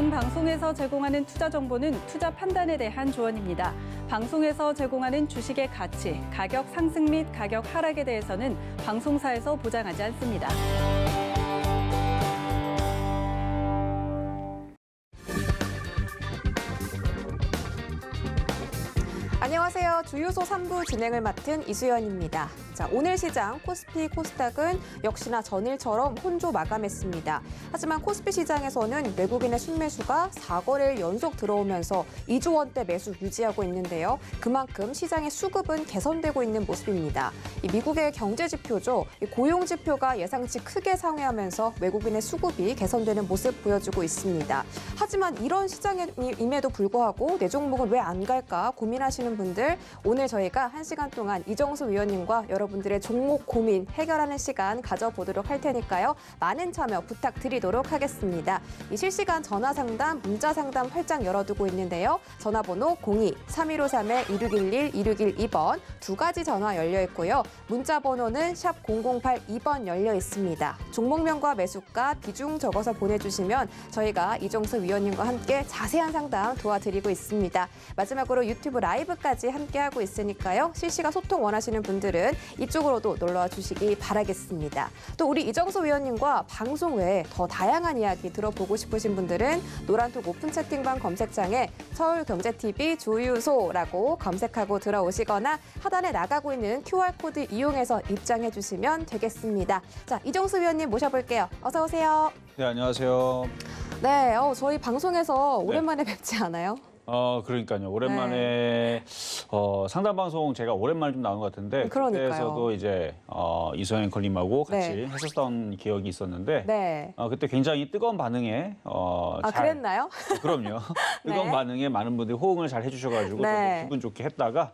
본 방송에서 제공하는 투자 정보는 투자 판단에 대한 조언입니다. 방송에서 제공하는 주식의 가치, 가격 상승 및 가격 하락에 대해서는 방송사에서 보장하지 않습니다. 안녕하세요. 주유소 3부 진행을 맡은 이수연입니다. 자, 오늘 시장 코스피, 코스닥은 역시나 전일처럼 혼조 마감했습니다. 하지만 코스피 시장에서는 외국인의 순매수가 4거래일 연속 들어오면서 2조 원대 매수 유지하고 있는데요. 그만큼 시장의 수급은 개선되고 있는 모습입니다. 이 미국의 경제 지표죠. 이 고용 지표가 예상치 크게 상회하면서 외국인의 수급이 개선되는 모습 보여주고 있습니다. 하지만 이런 시장임에도 불구하고 내 종목은 왜 안 갈까 고민하시는 분들, 오늘 저희가 1시간 동안 이정수 위원님과 여러분들의 종목 고민 해결하는 시간 가져보도록 할 테니까요. 많은 참여 부탁드리도록 하겠습니다. 이 실시간 전화 상담, 문자 상담 활짝 열어두고 있는데요. 전화번호 02-3153-2611, 2612번 두 가지 전화 열려 있고요. 문자 번호는 샵 0082번 열려 있습니다. 종목명과 매수가, 비중 적어서 보내주시면 저희가 이정수 위원님과 함께 자세한 상담 도와드리고 있습니다. 마지막으로 유튜브 라이브까지 함께하고 있으니까요. 실시간 소통 원하시는 분들은 이쪽으로도 놀러와 주시기 바라겠습니다. 또 우리 이정수 위원님과 방송 외에 더 다양한 이야기 들어보고 싶으신 분들은 노란톡 오픈 채팅방 검색창에 서울경제TV 주유소라고 검색하고 들어오시거나 하단에 나가고 있는 QR코드 이용해서 입장해 주시면 되겠습니다. 자, 이정수 위원님 모셔볼게요. 어서 오세요. 네, 안녕하세요. 네, 저희 방송에서 오랜만에 뵙지 않아요? 그러니까요. 오랜만에 상담 방송 제가 오랜만에 좀 나온 것 같은데 그러니까요. 그때에서도 이제 이소영 앵커님하고 같이 네. 했었던 기억이 있었는데 네. 그때 굉장히 뜨거운 반응에 그랬나요? 그럼요. 뜨거운 네. 반응에 많은 분들이 호응을 잘 해주셔가지고 네. 저도 기분 좋게 했다가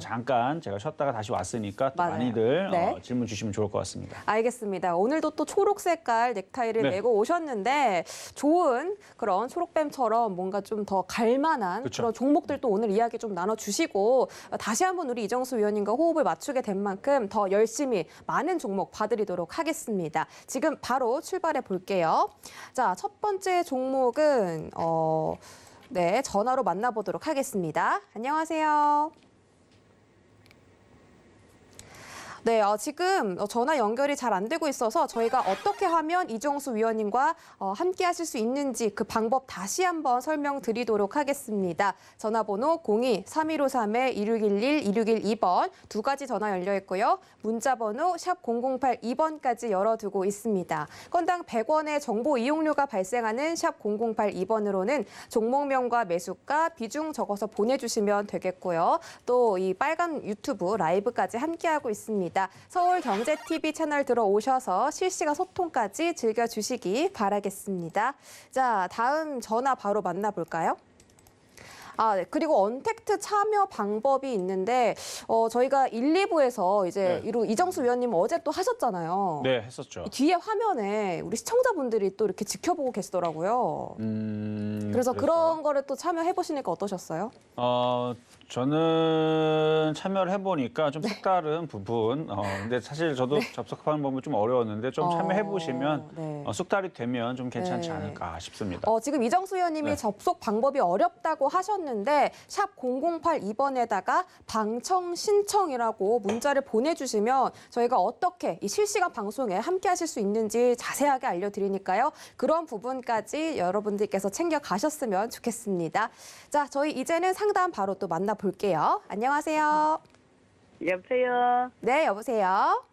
잠깐 제가 쉬었다가 다시 왔으니까 또 맞아요. 많이들 네. 질문 주시면 좋을 것 같습니다. 알겠습니다. 오늘도 또 초록 색깔 넥타이를 네. 메고 오셨는데 좋은 그런 초록뱀처럼 뭔가 좀 더 갈만한 그쵸. 그런 종목들 또 오늘 이야기 좀 나눠주시고 다시 한번 우리 이정수 위원님과 호흡을 맞추게 된 만큼 더 열심히 많은 종목 봐드리도록 하겠습니다. 지금 바로 출발해 볼게요. 자, 첫 번째 종목은 네, 전화로 만나보도록 하겠습니다. 안녕하세요. 네, 지금 전화 연결이 잘 안 되고 있어서 저희가 어떻게 하면 이정수 위원님과 함께 하실 수 있는지 그 방법 다시 한번 설명드리도록 하겠습니다. 전화번호 02-3153-2611, 2612번 두 가지 전화 열려 있고요. 문자번호 샵 0082번까지 열어두고 있습니다. 건당 100원의 정보 이용료가 발생하는 샵 0082번으로는 종목명과 매수가, 비중 적어서 보내주시면 되겠고요. 또 이 빨간 유튜브 라이브까지 함께하고 있습니다. 서울경제TV 채널 들어오셔서 실시간 소통까지 즐겨주시기 바라겠습니다. 자, 다음 전화 바로 만나볼까요? 네. 그리고 언택트 참여 방법이 있는데 저희가 1, 2부에서 이제 이정수 위원님 어제 또 하셨잖아요. 네, 했었죠. 뒤에 화면에 우리 시청자분들이 또 이렇게 지켜보고 계시더라고요. 그래서 그런 거를 또 참여해 보시니까 어떠셨어요? 저는 참여를 해보니까 좀 색다른 부분. 근데 사실 저도 접속하는 법은 좀 어려웠는데 좀 참여해보시면 숙달이 되면 좀 괜찮지 않을까 싶습니다. 지금 이정수 의원님이 접속 방법이 어렵다고 하셨는데 샵 0082번에다가 방청 신청이라고 문자를 보내주시면 저희가 어떻게 이 실시간 방송에 함께 하실 수 있는지 자세하게 알려드리니까요. 그런 부분까지 여러분들께서 챙겨가셨으면 좋겠습니다. 자, 저희 이제는 상담 바로 또 만나볼게요. 안녕하세요. 여보세요. 네, 여보세요.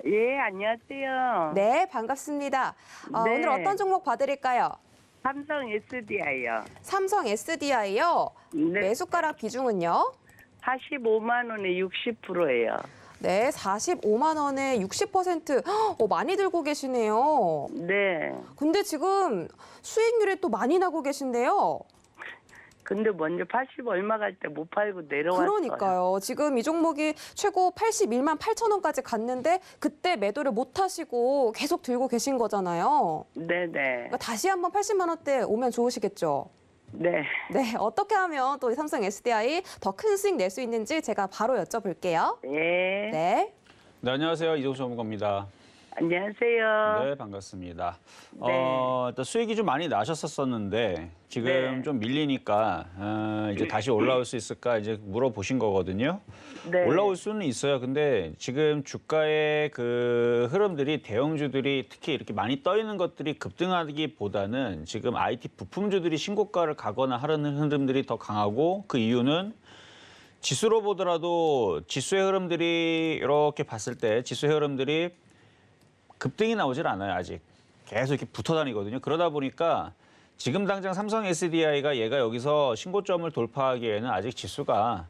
예, 안녕하세요. 네, 반갑습니다. 네. 오늘 어떤 종목 봐드릴까요? 삼성 SDI요. 삼성 SDI요. 네. 매수가랑 비중은요? 45만 원에 60%예요. 네, 45만 원에 60%. 많이 들고 계시네요. 네. 근데 지금 수익률이 또 많이 나고 계신데요. 근데 먼저 80 얼마 갈 때 못 팔고 내려왔어요. 그러니까요. 지금 이 종목이 최고 81만 8천 원까지 갔는데 그때 매도를 못 하시고 계속 들고 계신 거잖아요. 네네. 그러니까 다시 한번 80만 원대 오면 좋으시겠죠? 네. 네, 어떻게 하면 또 삼성 SDI 더 큰 수익 낼 수 있는지 제가 바로 여쭤볼게요. 예. 네. 네, 안녕하세요. 이정수 전문가입니다. 안녕하세요. 네, 반갑습니다. 네. 일단 수익이 좀 많이 나셨었는데 지금 네. 좀 밀리니까 이제 다시 올라올 수 있을까 이제 물어보신 거거든요. 네. 올라올 수는 있어요. 근데 지금 주가의 그 흐름들이 대형주들이 특히 이렇게 많이 떠 있는 것들이 급등하기보다는 지금 IT 부품주들이 신고가를 가거나 하는 흐름들이 더 강하고 그 이유는 지수로 보더라도 지수의 흐름들이 이렇게 봤을 때 지수의 흐름들이 급등이 나오질 않아요, 아직. 계속 이렇게 붙어 다니거든요. 그러다 보니까 지금 당장 삼성 SDI가 얘가 여기서 신고점을 돌파하기에는 아직 지수가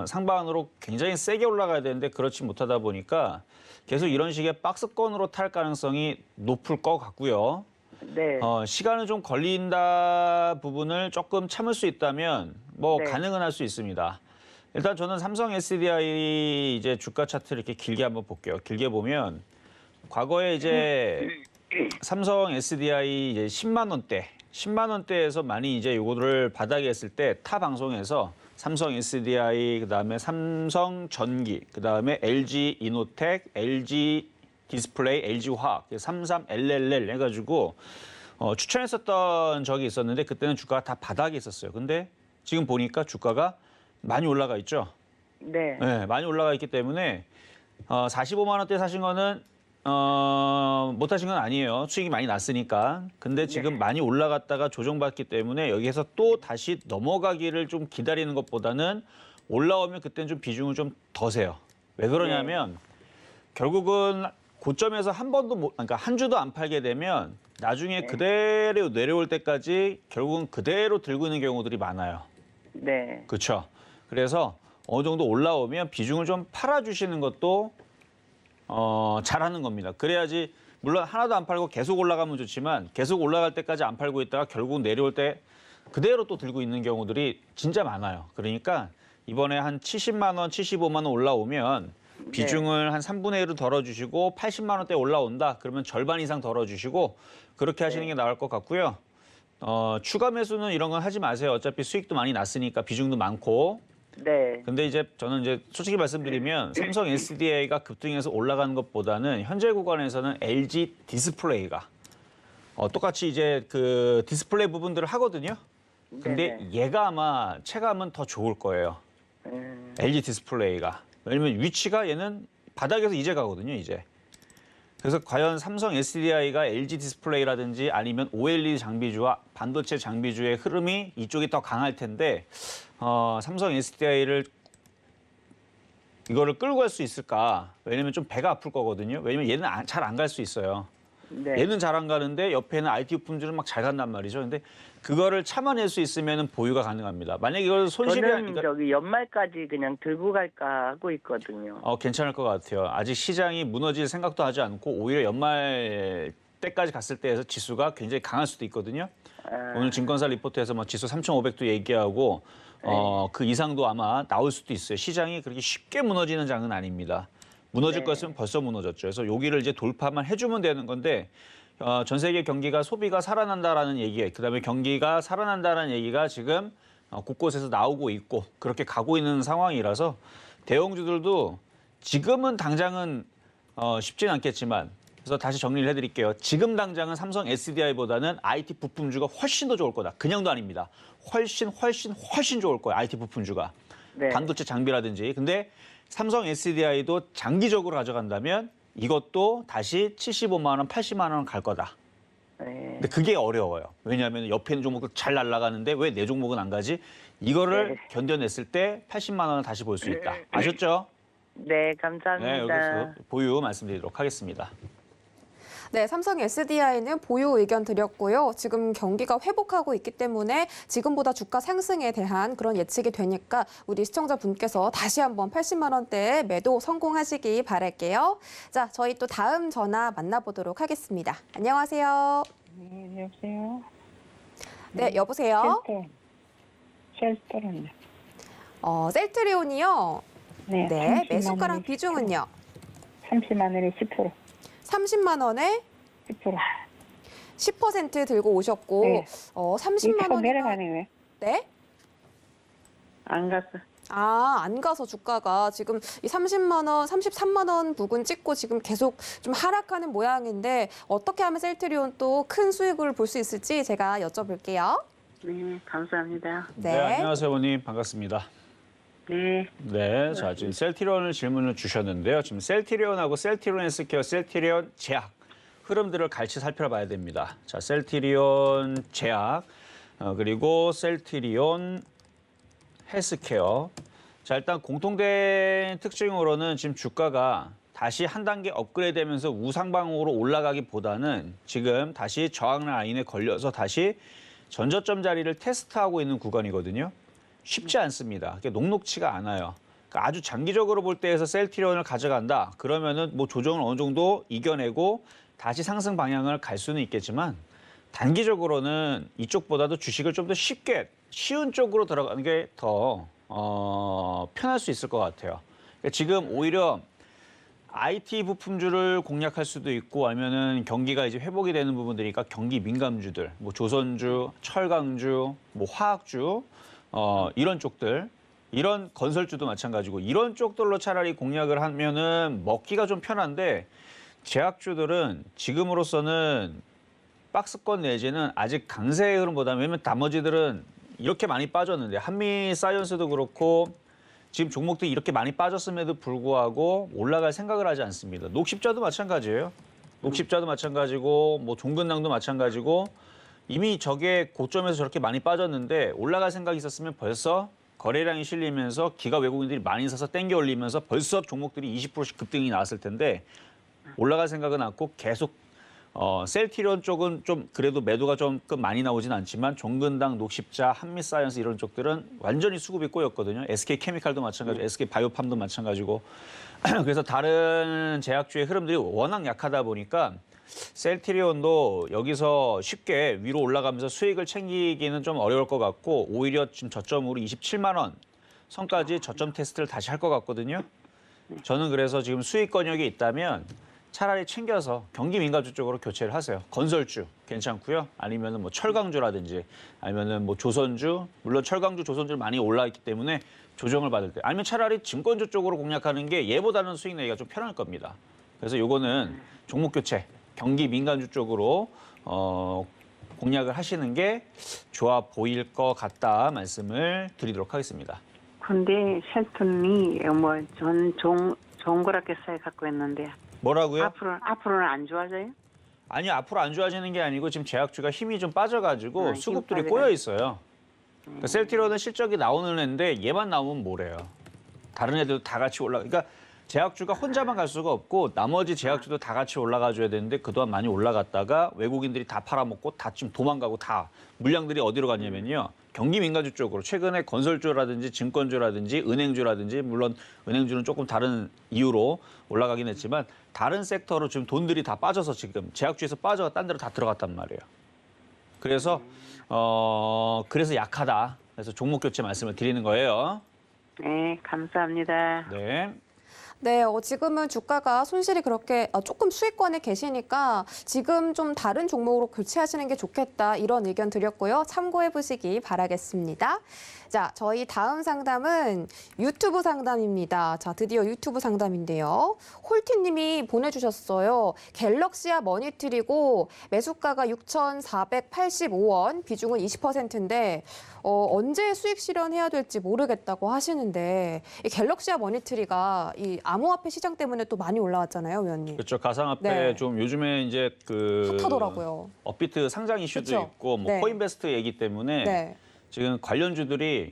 상반으로 굉장히 세게 올라가야 되는데 그렇지 못하다 보니까 계속 이런 식의 박스권으로 탈 가능성이 높을 것 같고요. 네. 시간은 좀 걸린다 부분을 조금 참을 수 있다면 뭐 네. 가능은 할 수 있습니다. 일단 저는 삼성 SDI 이제 주가 차트를 이렇게 길게 한번 볼게요. 길게 보면 과거에 이제 삼성 SDI 이제 10만 원대에서 많이 이제 요거를 바닥에 했을 때 타 방송에서 삼성 SDI 그다음에 삼성 전기 그다음에 LG 이노텍, LG 디스플레이, LG 화학, 33LLL 해가지고 추천했었던 적이 있었는데 그때는 주가가 다 바닥에 있었어요. 근데 지금 보니까 주가가 많이 올라가 있죠. 네. 네, 많이 올라가 있기 때문에 45만 원대 사신 거는 못 하신 건 아니에요. 수익이 많이 났으니까. 근데 지금 많이 올라갔다가 조정받기 때문에 여기에서 또 다시 넘어가기를 좀 기다리는 것보다는 올라오면 그때는 좀 비중을 좀 더 세요. 왜 그러냐면 결국은 고점에서 한 번도 그러니까 한 주도 안 팔게 되면 나중에 그대로 내려올 때까지 결국은 그대로 들고 있는 경우들이 많아요. 네. 그렇죠. 그래서 어느 정도 올라오면 비중을 좀 팔아주시는 것도 잘하는 겁니다. 그래야지 물론 하나도 안 팔고 계속 올라가면 좋지만 계속 올라갈 때까지 안 팔고 있다가 결국 내려올 때 그대로 또 들고 있는 경우들이 진짜 많아요. 그러니까 이번에 한 70만 원, 75만 원 올라오면 비중을 한 3분의 1을 덜어주시고 80만 원대 올라온다. 그러면 절반 이상 덜어주시고 그렇게 하시는 게 나을 것 같고요. 추가 매수는 이런 건 하지 마세요. 어차피 수익도 많이 났으니까 비중도 많고. 네. 근데 이제 저는 이제 솔직히 말씀드리면 삼성 SDI가 급등해서 올라가는 것보다는 현재 구간에서는 LG 디스플레이가 똑같이 이제 그 디스플레이 부분들을 하거든요. 근데 네네. 얘가 아마 체감은 더 좋을 거예요. LG 디스플레이가. 왜냐면 위치가 얘는 바닥에서 이제 가거든요, 이제. 그래서 과연 삼성 SDI가 LG 디스플레이라든지 아니면 OLED 장비주와 반도체 장비주의 흐름이 이쪽이 더 강할 텐데 삼성 SDI를 이거를 끌고 갈 수 있을까? 왜냐면 좀 배가 아플 거거든요. 왜냐면 얘는 잘 안 갈 수 있어요. 네. 얘는 잘 안 가는데 옆에는 IT 부품들은 막 잘 간단 말이죠. 근데 그거를 참아낼 수 있으면 보유가 가능합니다. 만약에 이걸 손실이 저는 저기 연말까지 그냥 들고 갈까 하고 있거든요. 괜찮을 것 같아요. 아직 시장이 무너질 생각도 하지 않고 오히려 연말 때까지 갔을 때에서 지수가 굉장히 강할 수도 있거든요. 오늘 증권사 리포트에서 뭐 지수 3,500도 얘기하고 그 이상도 아마 나올 수도 있어요. 시장이 그렇게 쉽게 무너지는 장은 아닙니다. 무너질 거였으면 벌써 무너졌죠. 그래서 여기를 이제 돌파만 해주면 되는 건데 전 세계 경기가 소비가 살아난다라는 얘기가 그다음에 경기가 살아난다라는 얘기가 지금 곳곳에서 나오고 있고 그렇게 가고 있는 상황이라서 대형주들도 지금은 당장은 쉽진 않겠지만 그래서 다시 정리를 해드릴게요. 지금 당장은 삼성 SDI보다는 IT 부품주가 훨씬 더 좋을 거다. 그냥도 아닙니다. 훨씬 좋을 거예요. IT 부품주가. 네. 반도체 장비라든지. 근데 삼성 SDI도 장기적으로 가져간다면 이것도 다시 75만 원, 80만 원 갈 거다. 네. 근데 그게 어려워요. 왜냐하면 옆에 있는 종목들 잘 날아가는데 왜 내 종목은 안 가지? 이거를 견뎌냈을 때 80만 원을 다시 볼 수 있다. 아셨죠? 네, 감사합니다. 네, 여기서 보유 말씀드리도록 하겠습니다. 네, 삼성 SDI는 보유 의견 드렸고요. 지금 경기가 회복하고 있기 때문에 지금보다 주가 상승에 대한 그런 예측이 되니까 우리 시청자분께서 다시 한번 80만 원대에 매도 성공하시기 바랄게요. 자, 저희 또 다음 전화 만나보도록 하겠습니다. 안녕하세요. 네, 여보세요? 네, 여보세요? 쉘터는요? 셀트리온이요. 네, 네, 30만 매수가랑 원에 비중은요? 30만 원에 10%. 30만 원에 10%. 10% 들고 오셨고, 네. 30만 이거 원. 내려가네, 왜? 네? 안 갔어. 아, 안 가서 주가가 지금 이 30만 원, 33만 원 부근 찍고 지금 계속 좀 하락하는 모양인데 어떻게 하면 셀트리온 또 큰 수익을 볼 수 있을지 제가 여쭤볼게요. 네, 감사합니다. 네, 안녕하세요, 어머님. 반갑습니다. 네, 네, 자, 지금 셀트리온을 질문을 주셨는데요. 지금 셀트리온하고 셀트리온 헬스케어, 셀트리온 제약 흐름들을 같이 살펴봐야 됩니다. 자, 셀트리온 제약, 그리고 셀트리온 헬스케어. 자, 일단 공통된 특징으로는 지금 주가가 다시 한 단계 업그레이드되면서 우상방으로 올라가기보다는 지금 다시 저항 라인에 걸려서 다시 전저점 자리를 테스트하고 있는 구간이거든요. 쉽지 않습니다. 녹록치가 않아요. 그러니까 아주 장기적으로 볼 때에서 셀트리온을 가져간다. 그러면은 뭐 조정을 어느 정도 이겨내고 다시 상승 방향을 갈 수는 있겠지만 단기적으로는 이쪽보다도 주식을 좀 더 쉽게 쉬운 쪽으로 들어가는 게 더 편할 수 있을 것 같아요. 그러니까 지금 오히려 IT 부품주를 공략할 수도 있고 아니면은 경기가 이제 회복이 되는 부분들이니까 경기 민감주들, 뭐 조선주, 철강주, 뭐 화학주, 이런 쪽들, 이런 건설주도 마찬가지고 이런 쪽들로 차라리 공략을 하면은 먹기가 좀 편한데 제약주들은 지금으로서는 박스권 내지는 아직 강세의 흐름보다는 왜냐면 나머지들은 이렇게 많이 빠졌는데 한미사이언스도 그렇고 지금 종목들이 이렇게 많이 빠졌음에도 불구하고 올라갈 생각을 하지 않습니다. 녹십자도 마찬가지예요. 녹십자도 마찬가지고 뭐 종근당도 마찬가지고 이미 저게 고점에서 저렇게 많이 빠졌는데 올라갈 생각이 있었으면 벌써 거래량이 실리면서 기가 외국인들이 많이 사서 땡겨 올리면서 벌써 종목들이 20%씩 급등이 나왔을 텐데 올라갈 생각은 않고 계속 셀트리온 쪽은 좀 그래도 매도가 좀 많이 나오진 않지만 종근당, 녹십자, 한미사이언스 이런 쪽들은 완전히 수급이 꼬였거든요. SK케미칼도 마찬가지고 SK바이오팜도 마찬가지고 그래서 다른 제약주의 흐름들이 워낙 약하다 보니까 셀트리온도 여기서 쉽게 위로 올라가면서 수익을 챙기기는 좀 어려울 것 같고 오히려 지금 저점으로 27만 원 선까지 저점 테스트를 다시 할 것 같거든요. 저는 그래서 지금 수익 권역이 있다면 차라리 챙겨서 경기 민감주 쪽으로 교체를 하세요. 건설주 괜찮고요. 아니면은 뭐 철강주라든지 아니면은 뭐 조선주, 물론 철강주, 조선주 많이 올라 있기 때문에 조정을 받을 때 아니면 차라리 증권주 쪽으로 공략하는 게 얘보다는 수익 내기가 좀 편할 겁니다. 그래서 요거는 종목 교체, 경기 민감주 쪽으로 공략을 하시는 게 좋아 보일 것 같다 말씀을 드리도록 하겠습니다. 근데 셀턴이 좋은 거라겠어요 갖고 있는데 뭐라고요? 앞으로는 안 좋아져요? 아니 앞으로 안 좋아지는 게 아니고 지금 제약주가 힘이 좀 빠져가지고 힘 수급들이 빠져가지고. 꼬여 있어요. 그러니까 셀트리온은 실적이 나오는 애인데 얘만 나오면 뭐래요? 다른 애들도 다 같이 올라. 그러니까 제약주가 혼자만 갈 수가 없고 나머지 제약주도 다 같이 올라가줘야 되는데 그동안 많이 올라갔다가 외국인들이 다 팔아먹고 다 지금 도망가고 다 물량들이 어디로 갔냐면요. 경기 민감주 쪽으로 최근에 건설주라든지 증권주라든지 은행주라든지 물론 은행주는 조금 다른 이유로 올라가긴 했지만 다른 섹터로 지금 돈들이 다 빠져서 지금 제약주에서 빠져가 딴 데로 다 들어갔단 말이에요. 그래서 그래서 약하다. 그래서 종목 교체 말씀을 드리는 거예요. 네, 감사합니다. 네. 네, 지금은 주가가 손실이 그렇게 조금 수익권에 계시니까 지금 좀 다른 종목으로 교체하시는 게 좋겠다 이런 의견 드렸고요. 참고해 보시기 바라겠습니다. 자, 저희 다음 상담은 유튜브 상담입니다. 자, 드디어 유튜브 상담인데요. 홀티님이 보내주셨어요. 갤럭시아 머니트리고 매수가가 6,485원, 비중은 20%인데 언제 수익 실현해야 될지 모르겠다고 하시는데 이 갤럭시아 머니트리가 이 암호화폐 시장 때문에 또 많이 올라왔잖아요, 위원님. 그렇죠. 가상화폐 네. 좀 요즘에 이제 핫하더라고요. 업비트 상장 이슈도 그쵸? 있고 뭐 네. 코인베스트 얘기 때문에 네, 지금 관련주들이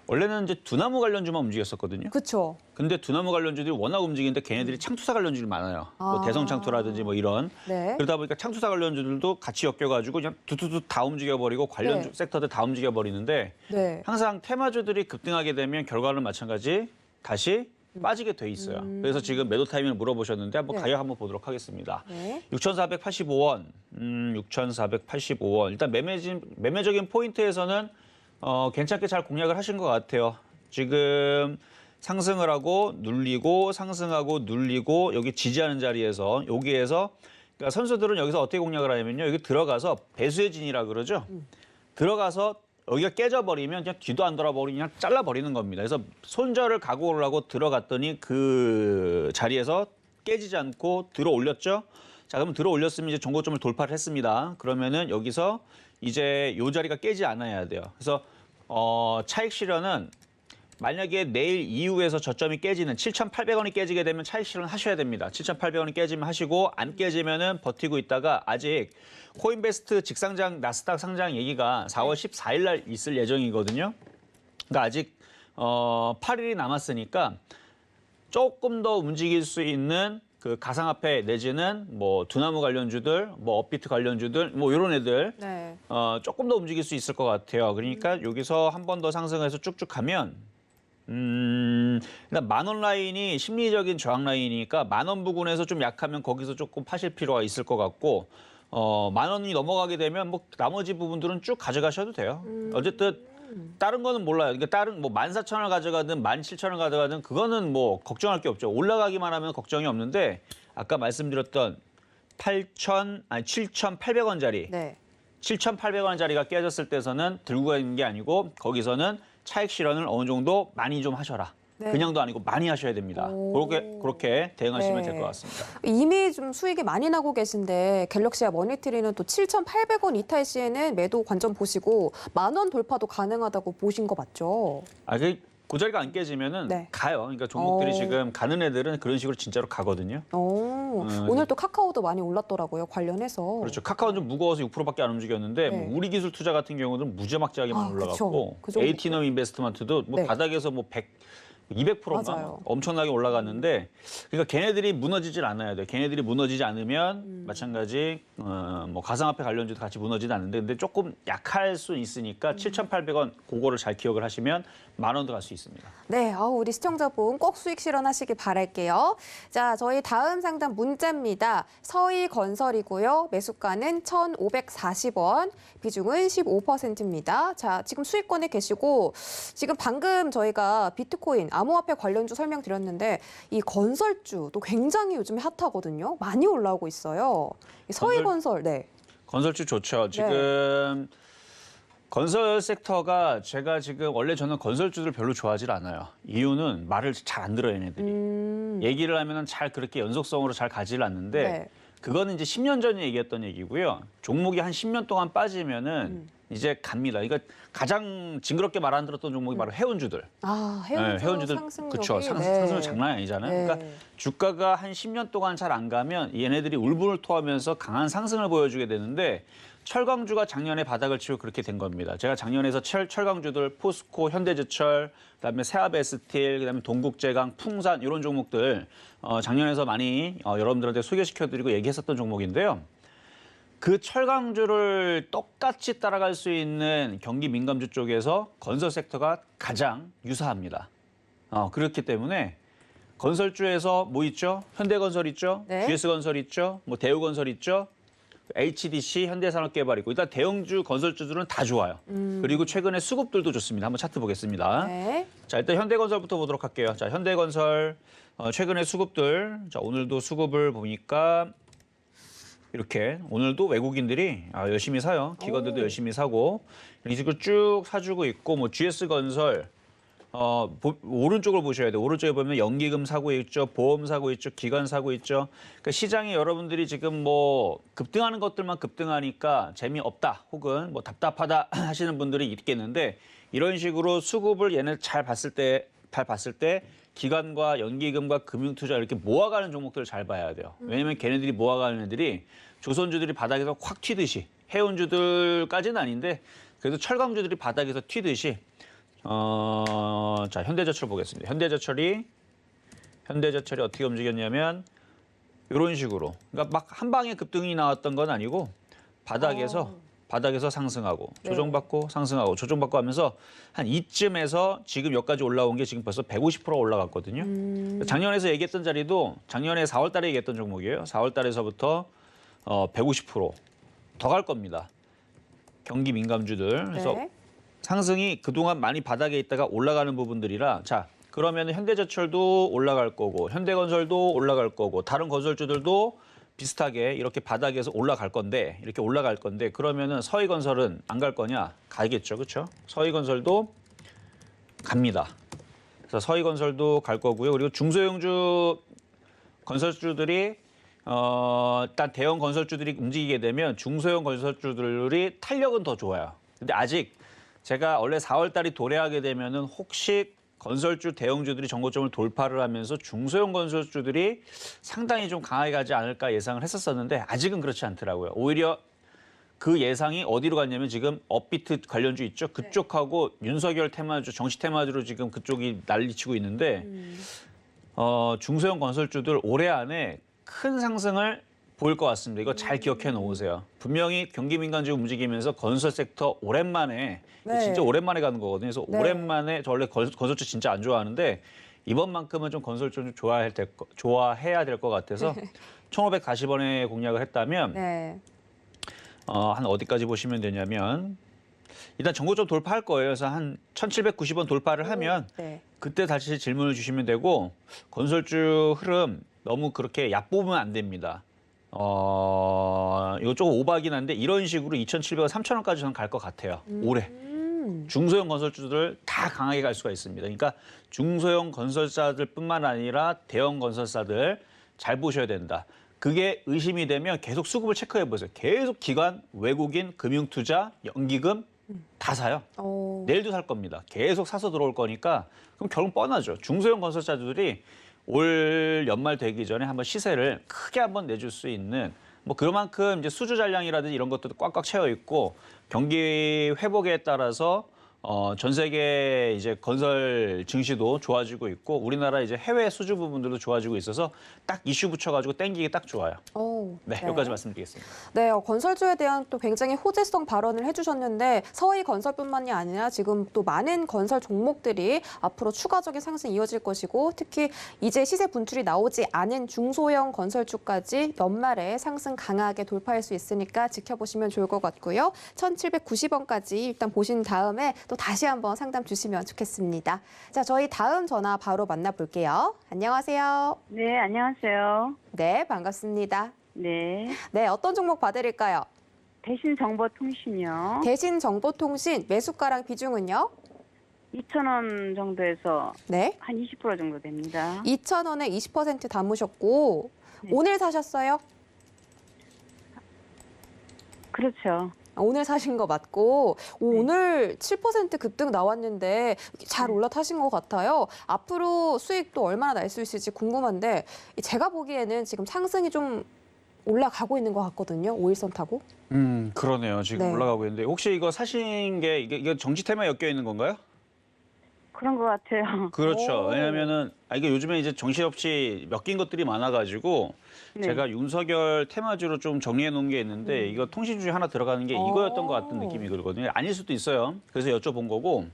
원래는 이제 두나무 관련주만 움직였었거든요. 그렇죠. 근데 두나무 관련주들이 워낙 움직이는데 걔네들이 창투사 관련주들이 많아요. 뭐 아. 대성창투라든지 뭐 이런. 네. 그러다 보니까 창투사 관련주들도 같이 엮여가지고 그냥 두두두 다 움직여버리고 관련 네. 섹터들 다 움직여버리는데 네. 항상 테마주들이 급등하게 되면 결과는 마찬가지 다시 빠지게 돼 있어요. 그래서 지금 매도 타이밍을 물어보셨는데 한번 네. 가격 한번 보도록 하겠습니다. 네. 6,485원, 6,485원. 일단 매매적인 포인트에서는 괜찮게 잘 공략을 하신 것 같아요. 지금 상승을 하고 눌리고 상승하고 눌리고 여기 지지하는 자리에서 여기에서 그러니까 선수들은 여기서 어떻게 공략을 하냐면요. 여기 들어가서 배수의 진이라 그러죠. 들어가서 여기가 깨져버리면 그냥 뒤도 안 돌아버리고 그냥 잘라버리는 겁니다. 그래서 손절을 각오를 하고 들어갔더니 그 자리에서 깨지지 않고 들어 올렸죠. 자, 그럼 들어 올렸으면 이제 정고점을 돌파를 했습니다. 그러면은 여기서 이제 요 자리가 깨지 않아야 돼요. 그래서 차익 실현은 만약에 내일 이후에서 저점이 깨지는 7,800원이 깨지게 되면 차익 실현 하셔야 됩니다. 7,800원이 깨지면 하시고 안 깨지면은 버티고 있다가 아직 코인베스트 직상장 나스닥 상장 얘기가 4월 14일 날 있을 예정이거든요. 그러니까 아직 8일이 남았으니까 조금 더 움직일 수 있는 그 가상화폐 내지는 뭐 두나무 관련주들, 뭐 업비트 관련주들, 뭐 이런 애들 네. 조금 더 움직일 수 있을 것 같아요. 그러니까 여기서 한 번 더 상승해서 쭉쭉 가면 일단 10,000원 라인이 심리적인 저항 라인이니까 10,000원 부근에서 좀 약하면 거기서 조금 파실 필요가 있을 것 같고 10,000원이 넘어가게 되면 뭐 나머지 부분들은 쭉 가져가셔도 돼요. 어쨌든 다른 거는 몰라요. 그러니까 다른 뭐 14,000원을 가져가든 17,000원을 가져가든 그거는 뭐 걱정할 게 없죠. 올라가기만 하면 걱정이 없는데 아까 말씀드렸던 7,800원짜리 네. 7,800원짜리가 깨졌을 때서는 들고 가는 게 아니고 거기서는 차익 실현을 어느 정도 많이 좀 하셔라. 네. 그냥도 아니고 많이 하셔야 됩니다. 오. 그렇게 대응하시면 네. 될 것 같습니다. 이미 좀 수익이 많이 나고 계신데 갤럭시와 머니트리는 또 7,800원 이탈 시에는 매도 관점 보시고 10,000원 돌파도 가능하다고 보신 거 맞죠? 그 자리가 안 깨지면은 네. 가요. 그러니까 종목들이 오. 지금 가는 애들은 그런 식으로 진짜로 가거든요. 오늘 또 카카오도 많이 올랐더라고요, 관련해서. 그렇죠. 카카오는 좀 무거워서 6%밖에 안 움직였는데 네. 뭐 우리기술 투자 같은 경우는 무지막지하게 많이 올라갔고 그쵸. 그 정도. 에이티넘 인베스트먼트도 뭐 네. 바닥에서 뭐 200%가 맞아요. 엄청나게 올라갔는데 그러니까 걔네들이 무너지질 않아야 돼요. 걔네들이 무너지지 않으면 마찬가지 뭐 가상화폐 관련주도 같이 무너지지 않는데 근데 조금 약할 수 있으니까 7,800원 그거를 잘 기억을 하시면 10,000원도 갈 수 있습니다. 네, 우리 시청자분 꼭 수익 실현하시길 바랄게요. 자, 저희 다음 상담 문자입니다. 서희건설이고요. 매수가는 1,540원, 비중은 15%입니다. 자, 지금 수익권에 계시고 지금 방금 저희가 비트코인, 암호화폐 관련주 설명드렸는데 이 건설주도 굉장히 요즘에 핫하거든요. 많이 올라오고 있어요. 이 서희건설, 네. 건설주 좋죠. 지금 건설 섹터가 제가 지금 원래 저는 건설주들 별로 좋아하지 않아요. 이유는 말을 잘 안 들어요, 얘네들이. 얘기를 하면은 잘 그렇게 연속성으로 잘 가지를 않는데 네. 그거는 이제 10년 전에 얘기했던 얘기고요. 종목이 한 10년 동안 빠지면은 이제 갑니다. 그러니까 가장 징그럽게 말 안 들었던 종목이 바로 해운주들. 해운주들 상승력이. 그렇죠. 상승률 장난 아니잖아요. 네. 그러니까 주가가 한 10년 동안 잘 안 가면 얘네들이 울분을 토하면서 강한 상승을 보여주게 되는데 철강주가 작년에 바닥을 치고 그렇게 된 겁니다. 제가 작년에서 철강주들 포스코, 현대제철, 그다음에 세아베스틸, 그다음에 동국제강, 풍산 이런 종목들 작년에서 많이 여러분들한테 소개시켜드리고 얘기했었던 종목인데요. 그 철강주를 똑같이 따라갈 수 있는 경기 민감주 쪽에서 건설 섹터가 가장 유사합니다. 그렇기 때문에 건설주에서 뭐 있죠? 현대건설 있죠? 네. GS건설 있죠? 뭐 대우건설 있죠? HDC, 현대산업개발 있고 일단 대형주 건설주들은 다 좋아요. 그리고 최근에 수급들도 좋습니다. 한번 차트 보겠습니다. 네. 자, 일단 현대건설부터 보도록 할게요. 자, 현대건설 최근에 수급들. 자, 오늘도 수급을 보니까 이렇게 오늘도 외국인들이 열심히 사요. 기관들도 열심히 사고 이런 식으로 쭉 사주고 있고 뭐 GS건설 오른쪽을 보셔야 돼요. 오른쪽에 보면 연기금 사고 있죠. 보험 사고 있죠. 기관 사고 있죠. 그러니까 시장에 여러분들이 지금 뭐 급등하는 것들만 급등하니까 재미없다 혹은 뭐 답답하다 하시는 분들이 있겠는데 이런 식으로 수급을 얘네 잘 봤을 때 기관과 연기금과 금융투자 이렇게 모아가는 종목들을 잘 봐야 돼요. 왜냐하면 걔네들이 모아가는 애들이 조선주들이 바닥에서 확 튀듯이 해운주들까지는 아닌데 그래도 철강주들이 바닥에서 튀듯이 자, 현대제철 보겠습니다. 현대제철이 어떻게 움직였냐면 이런 식으로. 그러니까 막 한 방에 급등이 나왔던 건 아니고 바닥에서 상승하고 조정받고 상승하고 조정받고 하면서 한 이쯤에서 지금 여기까지 올라온 게 지금 벌써 150% 올라갔거든요. 작년에서 얘기했던 자리도 작년에 4월 달에 얘기했던 종목이에요. 4월 달에서부터 150% 더 갈 겁니다. 경기 민감주들. 그래서 네. 상승이 그동안 많이 바닥에 있다가 올라가는 부분들이라 자 그러면 현대제철도 올라갈 거고 현대건설도 올라갈 거고 다른 건설주들도 비슷하게 이렇게 바닥에서 올라갈 건데 이렇게 올라갈 건데 그러면은 서희건설은 안 갈 거냐? 가겠죠, 그렇죠? 서희건설도 갑니다. 그래서 서희건설도 갈 거고요. 그리고 중소형주 건설주들이 일단 대형 건설주들이 움직이게 되면 중소형 건설주들이 탄력은 더 좋아요. 근데 아직 제가 원래 4월 달이 도래하게 되면은 혹시 건설주 대형주들이 정고점을 돌파를 하면서 중소형 건설주들이 상당히 좀 강하게 가지 않을까 예상을 했었었는데 아직은 그렇지 않더라고요. 오히려 그 예상이 어디로 갔냐면 지금 업비트 관련주 있죠. 그쪽하고 윤석열 테마주, 정치 테마주로 지금 그쪽이 난리치고 있는데 중소형 건설주들 올해 안에 큰 상승을 보일 것 같습니다. 이거 잘 기억해 놓으세요. 분명히 경기 민간주가 움직이면서 건설 sek터 오랜만에 네. 진짜 오랜만에 가는 거거든요. 그래서 네. 오랜만에 저 원래 건설주 진짜 안 좋아하는데 이번만큼은 좀 건설주 좀 좋아해야 될 것 같아서 1,540원에 공략을 했다면 네. 한 어디까지 보시면 되냐면 일단 정고점 돌파할 거예요. 그래서 한 1,790원 돌파를 하면 네. 그때 다시 질문을 주시면 되고 건설주 흐름 너무 그렇게 얕보면 안 됩니다. 이거 조금 오버하긴 한데 이런 식으로 2,700원, 3,000원까지 저는 갈 것 같아요. 올해. 중소형 건설주들 다 강하게 갈 수가 있습니다. 그러니까 중소형 건설사들뿐만 아니라 대형 건설사들 잘 보셔야 된다. 그게 의심이 되면 계속 수급을 체크해 보세요. 계속 기관, 외국인, 금융투자, 연기금 다 사요. 내일도 살 겁니다. 계속 사서 들어올 거니까 그럼 결국 뻔하죠. 중소형 건설사들이 올 연말 되기 전에 한번 시세를 크게 한번 내줄 수 있는 뭐 그만큼 이제 수주 잔량이라든지 이런 것도 꽉꽉 채워 있고 경기 회복에 따라서 전 세계 이제 건설 증시도 좋아지고 있고 우리나라 이제 해외 수주 부분들도 좋아지고 있어서 딱 이슈 붙여가지고 땡기기 딱 좋아요. 네, 여기까지 말씀드리겠습니다. 네, 건설주에 대한 또 굉장히 호재성 발언을 해주셨는데 서희 건설뿐만이 아니라 지금 또 많은 건설 종목들이 앞으로 추가적인 상승이 이어질 것이고 특히 이제 시세 분출이 나오지 않은 중소형 건설주까지 연말에 상승 강하게 돌파할 수 있으니까 지켜보시면 좋을 것 같고요. 1,790원까지 일단 보신 다음에 또 다시 한번 상담 주시면 좋겠습니다. 자, 저희 다음 전화 바로 만나볼게요. 안녕하세요. 네, 안녕하세요. 네, 반갑습니다. 네. 네, 어떤 종목 봐드릴까요? 대신정보통신이요. 대신정보통신 매수가랑 비중은요? 2,000원 정도에서 네, 한 20% 정도 됩니다. 2,000원에 20% 담으셨고 네. 오늘 사셨어요? 그렇죠. 오늘 사신 거 맞고 오늘 7% 급등 나왔는데 잘 올라타신 것 같아요. 앞으로 수익도 얼마나 날 수 있을지 궁금한데 제가 보기에는 지금 상승이 좀 올라가고 있는 것 같거든요. 5일선 타고. 그러네요. 지금 네. 올라가고 있는데 혹시 이거 사신 게 이게 정치 테마 엮여 있는 건가요? 그런 것 같아요. 그렇죠. 오. 왜냐하면은 이게 요즘에 이제 정신없이 엮인 것들이 많아가지고 네. 제가 윤석열 테마주로 좀 정리해 놓은 게 있는데 이거 통신주에 하나 들어가는 게 이거였던 것 같은 느낌이 들거든요. 아닐 수도 있어요. 그래서 여쭤본 거고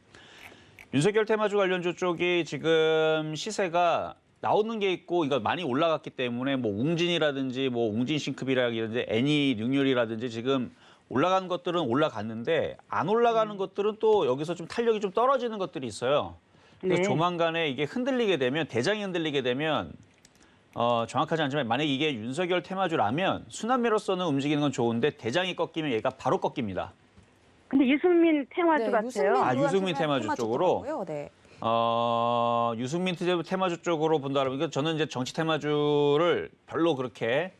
윤석열 테마주 관련주 쪽이 지금 시세가 나오는 게 있고 이거 많이 올라갔기 때문에 뭐 웅진이라든지 뭐 웅진 싱크비라든지 애니융렬이라든지 지금 올라가는 것들은 올라갔는데 안 올라가는 것들은 또 여기서 좀 탄력이 좀 떨어지는 것들이 있어요. 그래서 네. 조만간에 이게 흔들리게 되면 대장이 흔들리게 되면 정확하지 않지만 만약에 이게 윤석열 테마주라면 순환매로서는 움직이는 건 좋은데 대장이 꺾이면 얘가 바로 꺾입니다. 근데 유승민 테마주 같아요. 유승민 테마주 쪽으로? 쪽으로요. 네. 유승민 테마주 쪽으로 본다면 이거 저는 이제 정치 테마주를 별로 그렇게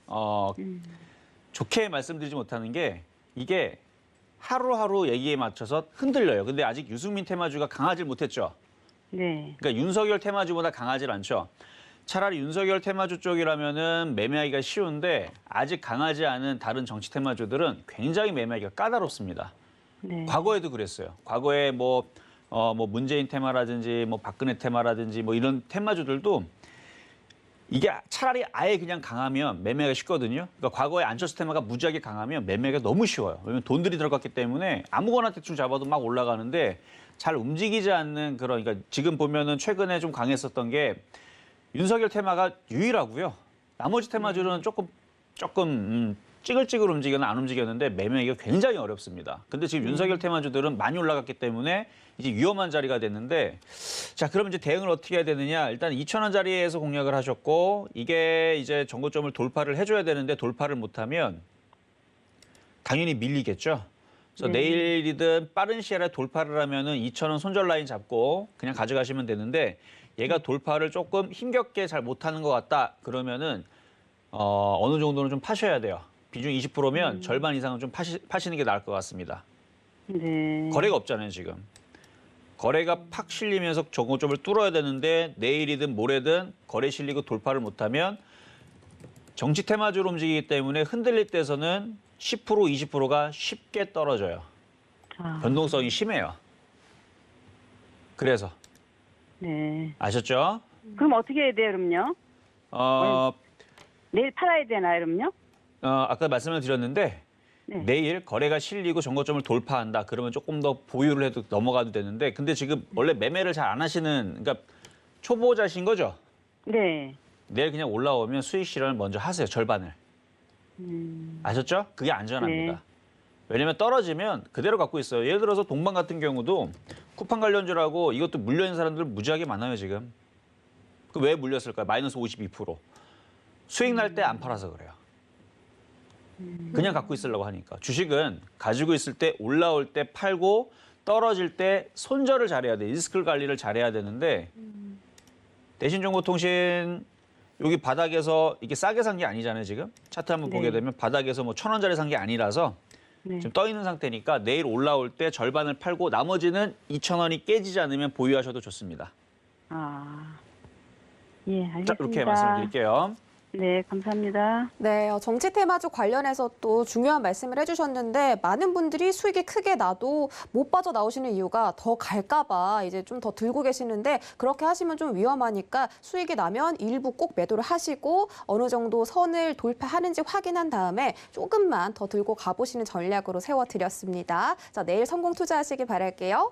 좋게 말씀드리지 못하는 게 이게 하루하루 얘기에 맞춰서 흔들려요. 근데 아직 유승민 테마주가 강하질 못했죠. 네. 그러니까 윤석열 테마주보다 강하질 않죠. 차라리 윤석열 테마주 쪽이라면은 매매하기가 쉬운데 아직 강하지 않은 다른 정치 테마주들은 굉장히 매매하기가 까다롭습니다. 네. 과거에도 그랬어요. 과거에 뭐 문재인 테마라든지 뭐 박근혜 테마라든지 뭐 이런 테마주들도 이게 차라리 아예 그냥 강하면 매매가 쉽거든요. 그러니까 과거에 안철수 테마가 무지하게 강하면 매매가 너무 쉬워요. 왜냐면 돈들이 들어갔기 때문에 아무거나 대충 잡아도 막 올라가는데 잘 움직이지 않는 그런 그러니까 지금 보면은 최근에 좀 강했었던 게 윤석열 테마가 유일하고요. 나머지 테마주는 조금 찌글찌글 움직였나 안 움직였는데 매매하기가 굉장히 어렵습니다. 근데 지금 윤석열 테마주들은 많이 올라갔기 때문에 이제 위험한 자리가 됐는데 자, 그럼 이제 대응을 어떻게 해야 되느냐? 일단 2,000원짜리에서 공략을 하셨고 이게 이제 정고점을 돌파를 해줘야 되는데 돌파를 못하면 당연히 밀리겠죠. 그래서 내일이든 빠른 시일에 돌파를 하면은 2,000원 손절 라인 잡고 그냥 가져가시면 되는데 얘가 돌파를 조금 힘겹게 잘 못하는 것 같다. 그러면은 어느 정도는 좀 파셔야 돼요. 비중 20%면 절반 이상은 좀 파시는 게 나을 것 같습니다. 네. 거래가 없잖아요, 지금. 거래가 팍 실리면서 정고점을 뚫어야 되는데 내일이든 모레든 거래 실리고 돌파를 못하면 정치 테마주로 움직이기 때문에 흔들릴 때서는 10%, 20%가 쉽게 떨어져요. 아, 변동성이 심해요. 그래서 네. 아셨죠? 그럼 어떻게 해야 돼요, 그럼요? 내일 팔아야 되나요, 그럼요? 아까 말씀을 드렸는데 네. 내일 거래가 실리고 정고점을 돌파한다. 그러면 조금 더 보유를 해도 넘어가도 되는데 근데 지금 원래 매매를 잘 안 하시는 그러니까 초보자신 거죠? 네. 내일 그냥 올라오면 수익 실현을 먼저 하세요. 절반을. 아셨죠? 그게 안전합니다. 네. 왜냐면 떨어지면 그대로 갖고 있어요. 예를 들어서 동방 같은 경우도 쿠팡 관련주라고 이것도 물려있는 사람들 무지하게 많아요, 지금. 그 왜 물렸을까요? 마이너스 52%. 수익 날 때 안 팔아서 그래요. 그냥 갖고 있으려고 하니까. 주식은 가지고 있을 때 올라올 때 팔고 떨어질 때 손절을 잘해야 돼. 리스크 관리를 잘해야 되는데 대신정보통신 여기 바닥에서 이게 싸게 산 게 아니잖아요, 지금. 차트 한번 네. 보게 되면 바닥에서 뭐 1,000원짜리 산 게 아니라서 네. 지금 떠 있는 상태니까 내일 올라올 때 절반을 팔고 나머지는 2,000원이 깨지지 않으면 보유하셔도 좋습니다. 아, 예, 알겠습니다. 자, 이렇게 말씀드릴게요. 네, 감사합니다. 네, 정치 테마주 관련해서 또 중요한 말씀을 해주셨는데 많은 분들이 수익이 크게 나도 못 빠져나오시는 이유가 더 갈까 봐 이제 좀 더 들고 계시는데 그렇게 하시면 좀 위험하니까 수익이 나면 일부 꼭 매도를 하시고 어느 정도 선을 돌파하는지 확인한 다음에 조금만 더 들고 가보시는 전략으로 세워드렸습니다. 자, 내일 성공 투자하시길 바랄게요.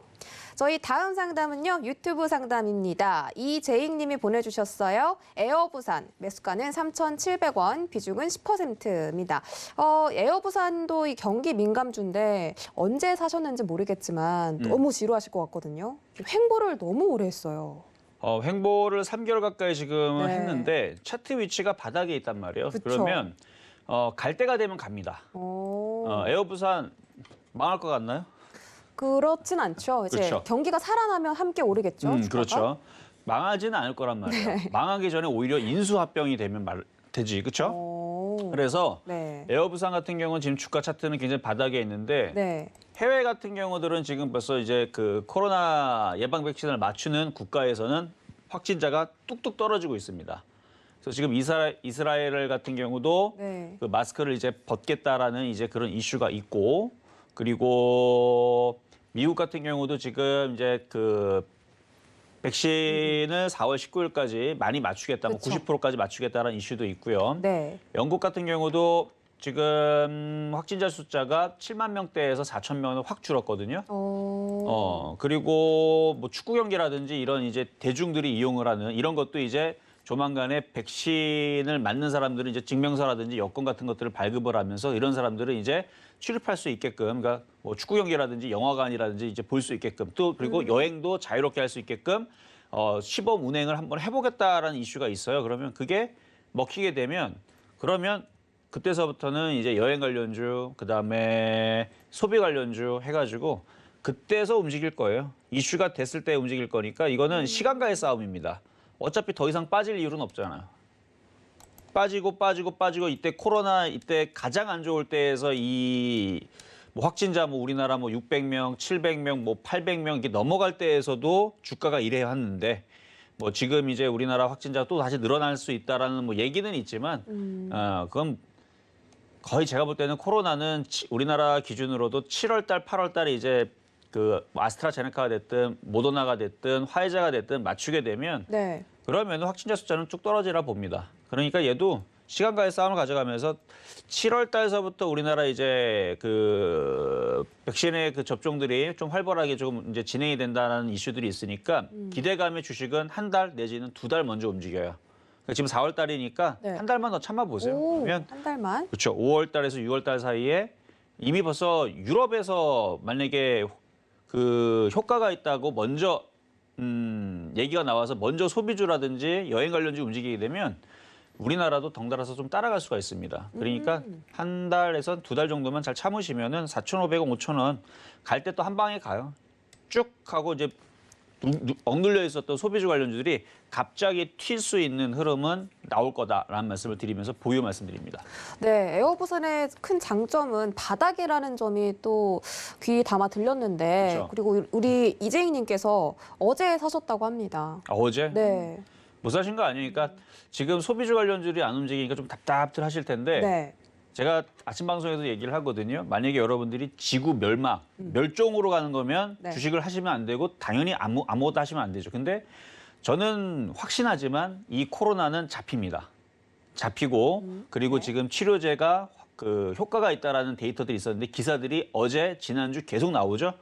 저희 다음 상담은요, 유튜브 상담입니다. 이재익 님이 보내주셨어요. 에어부산, 매수가는 3,700원, 비중은 10%입니다. 에어부산도 이 경기 민감주인데 언제 사셨는지 모르겠지만 너무 지루하실 것 같거든요. 횡보를 너무 오래 했어요. 횡보를 3개월 가까이 지금 네. 했는데 차트 위치가 바닥에 있단 말이에요. 그쵸. 그러면 갈 때가 되면 갑니다. 에어부산 망할 것 같나요? 그렇진 않죠. 이제 그렇죠. 경기가 살아나면 함께 오르겠죠. 주가가? 그렇죠. 망하지는 않을 거란 말이에요. 네. 망하기 전에 오히려 인수합병이 되면 되지, 그렇죠? 오. 그래서 네. 에어부산 같은 경우는 지금 주가 차트는 굉장히 바닥에 있는데 네. 해외 같은 경우들은 지금 벌써 이제 그 코로나 예방 백신을 맞추는 국가에서는 확진자가 뚝뚝 떨어지고 있습니다. 그래서 지금 이스라엘 같은 경우도 네. 그 마스크를 이제 벗겠다라는 이제 그런 이슈가 있고 그리고 미국 같은 경우도 지금 이제 그 백신을 4월 19일까지 많이 맞추겠다, 뭐 그쵸. 90%까지 맞추겠다는 이슈도 있고요. 네. 영국 같은 경우도 지금 확진자 숫자가 7만 명대에서 4천 명으로 확 줄었거든요. 그리고 뭐 축구 경기라든지 이런 이제 대중들이 이용을 하는 이런 것도 이제 조만간에 백신을 맞는 사람들은 이제 증명서라든지 여권 같은 것들을 발급을 하면서 이런 사람들은 이제 출입할 수 있게끔, 그러니까 뭐 축구 경기라든지 영화관이라든지 이제 볼 수 있게끔 또 그리고 여행도 자유롭게 할 수 있게끔 시범 운행을 한번 해보겠다라는 이슈가 있어요. 그러면 그게 먹히게 되면 그러면 그때서부터는 이제 여행 관련주, 그다음에 소비 관련주 해가지고 그때서 움직일 거예요. 이슈가 됐을 때 움직일 거니까 이거는 시간과의 싸움입니다. 어차피 더 이상 빠질 이유는 없잖아요. 빠지고 이때 코로나 이때 가장 안 좋을 때에서 이 뭐 확진자 뭐 우리나라 뭐 600명, 700명, 뭐 800명 이게 넘어갈 때에서도 주가가 이래 왔는데 뭐 지금 이제 우리나라 확진자가 또 다시 늘어날 수 있다라는 뭐 얘기는 있지만 그건 거의 제가 볼 때는 코로나는 우리나라 기준으로도 7월 달, 8월 달에 이제 그 아스트라제네카가 됐든 모더나가 됐든 화이자가 됐든 맞추게 되면 네. 그러면 확진자 숫자는 쭉 떨어지라 봅니다. 그러니까 얘도 시간과의 싸움을 가져가면서 7월 달서부터 우리나라 이제 그 백신의 그 접종들이 좀 활발하게 조금 이제 진행이 된다는 이슈들이 있으니까 기대감의 주식은 한 달 내지는 2달 먼저 움직여요. 그러니까 지금 4월 달이니까 네. 한 달만 더 참아보세요. 오, 그러면 한 달만. 그렇죠. 5월 달에서 6월 달 사이에 이미 벌써 유럽에서 만약에 그 효과가 있다고 먼저 얘기가 나와서 먼저 소비주라든지 여행 관련주 움직이게 되면 우리나라도 덩달아서 좀 따라갈 수가 있습니다. 그러니까 한 달에서 두 달 정도만 잘 참으시면은 4,500원, 5,000원 갈 때 또 한 방에 가요. 쭉 하고 이제 억눌려 있었던 소비주 관련주들이 갑자기 튈 수 있는 흐름은 나올 거다라는 말씀을 드리면서 보유 말씀드립니다. 네, 에어부산의 큰 장점은 바닥이라는 점이 또 귀 담아 들렸는데 그렇죠. 그리고 우리 이재익님께서 어제 사셨다고 합니다. 아, 어제? 네, 못 사신 거 아니니까 지금 소비주 관련주들이 안 움직이니까 좀 답답들 하실 텐데 네, 제가 아침 방송에도 얘기를 하거든요. 만약에 여러분들이 지구 멸망, 멸종으로 가는 거면 네. 주식을 하시면 안 되고 당연히 아무것도 하시면 안 되죠. 근데 저는 확신하지만 이 코로나는 잡힙니다. 잡히고 그리고 지금 치료제가 그 효과가 있다라는 데이터들이 있었는데 기사들이 어제 지난주 계속 나오죠.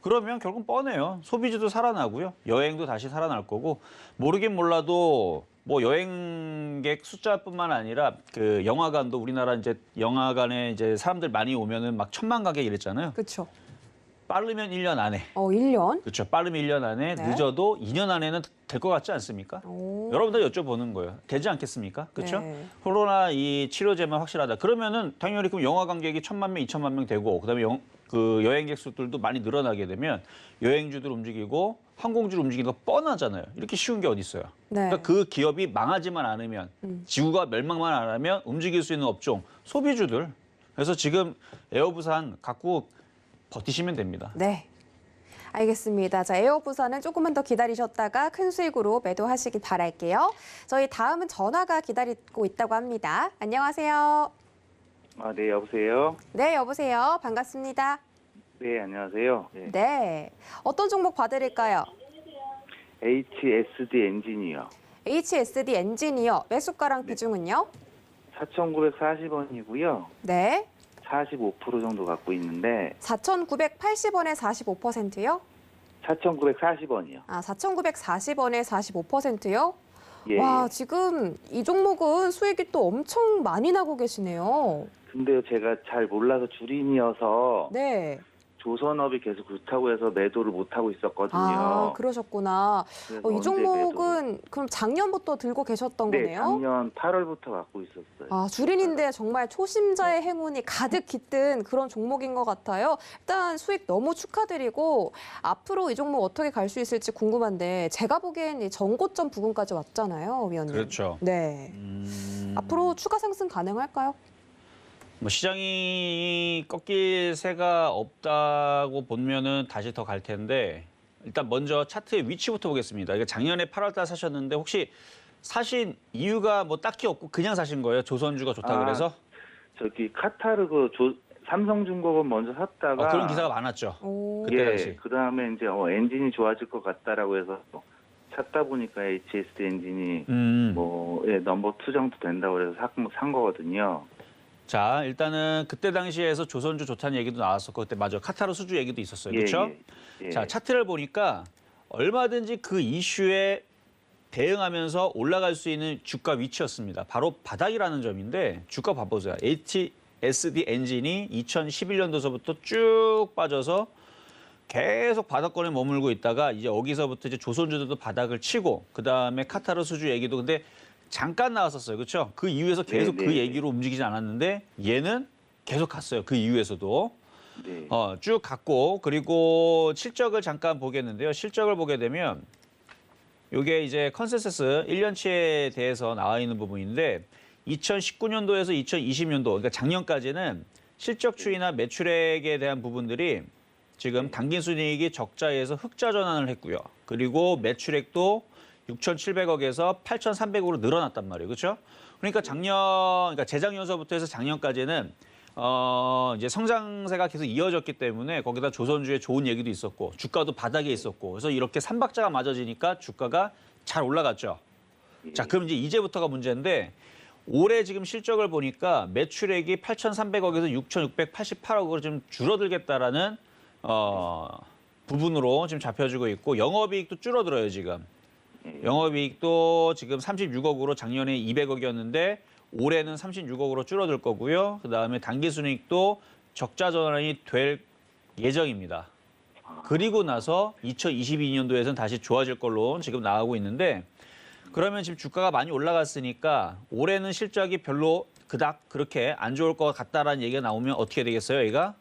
그러면 결국 뻔해요. 소비주도 살아나고요. 여행도 다시 살아날 거고 모르긴 몰라도 뭐 여행객 숫자뿐만 아니라 그 영화관도 우리나라 이제 영화관에 이제 사람들 많이 오면은 막 1,000만 가게 이랬잖아요. 그렇죠. 빠르면 1년 안에. 1년? 그렇죠. 빠르면 1년 안에 네. 늦어도 2년 안에는 될 것 같지 않습니까? 오. 여러분들 여쭤보는 거예요. 되지 않겠습니까? 그렇죠? 네. 코로나 이 치료제만 확실하다. 그러면은 당연히 그럼 영화 관객이 1,000만 명, 2,000만 명 되고 그다음에 그 여행객 수들도 많이 늘어나게 되면 여행주들 움직이고 항공주를 움직이는 거 뻔하잖아요. 이렇게 쉬운 게 어디 있어요? 네. 그러니까 그 기업이 망하지만 않으면 지구가 멸망만 안 하면 움직일 수 있는 업종 소비주들. 그래서 지금 에어부산 갖고 버티시면 됩니다. 네. 알겠습니다. 자, 에어부산은 조금만 더 기다리셨다가 큰 수익으로 매도하시길 바랄게요. 저희 다음은 전화가 기다리고 있다고 합니다. 안녕하세요. 아, 네, 여보세요? 네, 여보세요. 반갑습니다. 네, 안녕하세요. 네. 네. 어떤 종목 봐드릴까요? HSD 엔지니어. HSD 엔지니어 매수가랑 비중은요? 4,940원이고요. 네. 45% 정도 갖고 있는데 4,980원에 45%요? 4,940원이요. 아, 4,940원에 45%요? 예. 와, 지금 이 종목은 수익이 또 엄청 많이 나고 계시네요. 근데요, 제가 잘 몰라서 주린이어서 네. 조선업이 계속 좋다고 해서 매도를 못 하고 있었거든요. 아, 그러셨구나. 그래서 이 언제 종목은 그럼 작년부터 들고 계셨던 네, 거네요? 작년 8월부터 갖고 있었어요. 아, 주린인데 정말 초심자의 행운이 가득 깃든 그런 종목인 것 같아요. 일단 수익 너무 축하드리고 앞으로 이 종목 어떻게 갈 수 있을지 궁금한데 제가 보기엔 이 전고점 부근까지 왔잖아요, 위원님. 그렇죠. 네. 앞으로 추가 상승 가능할까요? 뭐 시장이 꺾일 새가 없다고 보면은 다시 더 갈 텐데 일단 먼저 차트의 위치부터 보겠습니다. 이게 작년에 8월달 사셨는데 혹시 사신 이유가 뭐 딱히 없고 그냥 사신 거예요? 조선주가 좋다 아, 그래서? 저기 카타르 삼성중공업 먼저 샀다가 그런 기사가 많았죠. 오. 그때 예, 당시. 그다음에 이제 엔진이 좋아질 것 같다라고 해서 찾다 보니까 HSD 엔진이 넘버 2 정도 된다고 해서 산 거거든요. 자, 일단은 그때 당시에서 조선주 좋다는 얘기도 나왔었고 그때 맞아 카타르 수주 얘기도 있었어요. 그렇죠? 예. 자, 차트를 보니까 얼마든지 그 이슈에 대응하면서 올라갈 수 있는 주가 위치였습니다. 바로 바닥이라는 점인데 주가 봐보세요. HSD 엔진이 2011년도서부터 쭉 빠져서 계속 바닥권에 머물고 있다가 이제 여기서부터 이제 조선주들도 바닥을 치고 그다음에 카타르 수주 얘기도 근데 잠깐 나왔었어요. 그렇죠? 그 이후에서 계속 네, 그 네. 얘기로 움직이지 않았는데 얘는 계속 갔어요. 그 이후에서도. 네. 쭉 갔고 그리고 실적을 잠깐 보겠는데요. 실적을 보게 되면 이게 이제 컨센서스 1년치에 대해서 나와 있는 부분인데 2019년도에서 2020년도 그러니까 작년까지는 실적 추이나 매출액에 대한 부분들이 지금 당기순이익이 적자에서 흑자 전환을 했고요. 그리고 매출액도 6,700억에서 8,300억으로 늘어났단 말이에요. 그렇죠? 그러니까 그러니까 재작년서부터 해서 작년까지는 이제 성장세가 계속 이어졌기 때문에 거기다 조선주의 좋은 얘기도 있었고 주가도 바닥에 있었고 그래서 이렇게 삼박자가 맞아지니까 주가가 잘 올라갔죠. 자, 그럼 이제 이제부터가 문제인데 올해 지금 실적을 보니까 매출액이 8,300억에서 6,688억으로 좀 줄어들겠다라는 부분으로 지금 잡혀지고 있고 영업이익도 줄어들어요 지금. 영업이익도 지금 36억으로 작년에 200억이었는데 올해는 36억으로 줄어들 거고요. 그다음에 당기순이익도 적자 전환이 될 예정입니다. 그리고 나서 2022년도에는 다시 좋아질 걸로 지금 나가고 있는데 그러면 지금 주가가 많이 올라갔으니까 올해는 실적이 별로 그닥 그렇게 안 좋을 것 같다라는 얘기가 나오면 어떻게 되겠어요? 얘가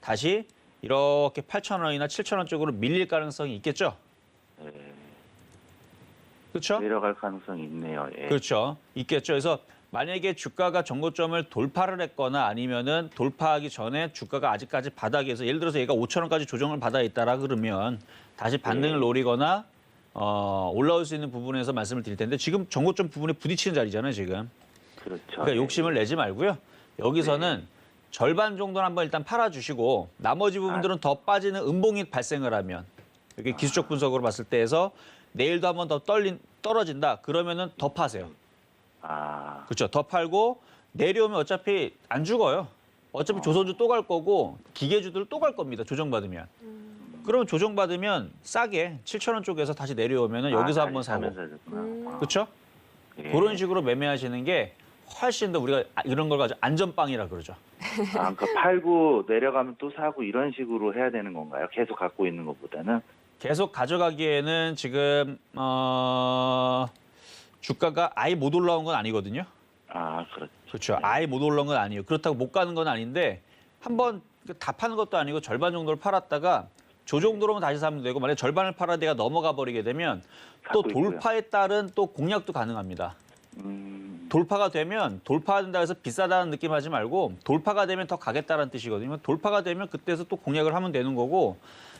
다시 이렇게 8,000원이나 7,000원 쪽으로 밀릴 가능성이 있겠죠? 그렇죠? 내려갈 가능성이 있네요. 예. 그렇죠. 있겠죠. 그래서 만약에 주가가 전고점을 돌파를 했거나 아니면은 돌파하기 전에 주가가 아직까지 바닥에서 예를 들어서 얘가 5,000원까지 조정을 받아 있다라 그러면 다시 반등을 노리거나 올라올 수 있는 부분에서 말씀을 드릴 텐데 지금 전고점 부분에 부딪히는 자리잖아요, 지금. 그렇죠. 그러니까 욕심을 내지 말고요. 여기서는 절반 정도는 한번 일단 팔아주시고 나머지 부분들은 더 빠지는 음봉이 발생을 하면 이게 기술적 분석으로 봤을 때에서 내일도 한번 더 떨어진다. 그러면은 더 파세요. 그렇죠. 더 팔고 내려오면 어차피 안 죽어요. 어차피 조선주 또 갈 거고 기계주들 또 갈 겁니다. 조정받으면. 그러면 조정받으면 싸게 7,000원 쪽에서 다시 내려오면은 여기서 한번 사고. 그렇죠? 예. 그런 식으로 매매하시는 게 훨씬 더 우리가 이런 걸 가지고 안전빵이라 그러죠. 그러니까 팔고 내려가면 또 사고 이런 식으로 해야 되는 건가요? 계속 갖고 있는 것보다는? 계속 가져가기에는 지금 주가가 아예 못 올라온 건 아니거든요. 그렇죠. 그렇죠. 아예 못 올라온 건 아니에요. 그렇다고 못 가는 건 아닌데 한번 다 파는 것도 아니고 절반 정도를 팔았다가 조정 들어오면 다시 사면 되고 만약에 절반을 팔아 내가 넘어가 버리게 되면 또 갖고 있고요. 돌파에 따른 또 공략도 가능합니다. 돌파가 되면 돌파된다 해서 비싸다는 느낌 하지 말고 돌파가 되면 더 가겠다는 뜻이거든요. 돌파가 되면 그때서 또 공략을 하면 되는 거고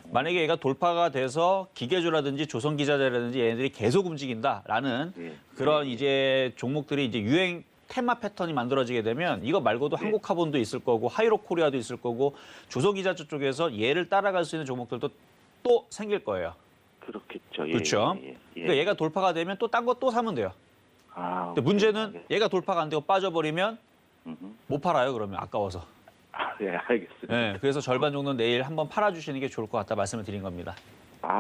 만약에 얘가 돌파가 돼서 기계주라든지 조선기자재라든지 얘네들이 계속 움직인다라는 그런 이제 종목들이 이제 유행 테마 패턴이 만들어지게 되면 이거 말고도 한국카본도 있을 거고 하이로코리아도 있을 거고 조선기자재 쪽에서 얘를 따라갈 수 있는 종목들도 또 생길 거예요. 그렇겠죠. 그렇죠. 그러니까 얘가 돌파가 되면 또 딴 거 또 사면 돼요. 근데 문제는 얘가 돌파가 안 되고 빠져버리면 못 팔아요. 그러면 아까워서. 예, 알겠습니다. 네, 그래서 절반 정도는 내일 한번 팔아주시는 게 좋을 것 같다 말씀을 드린 겁니다.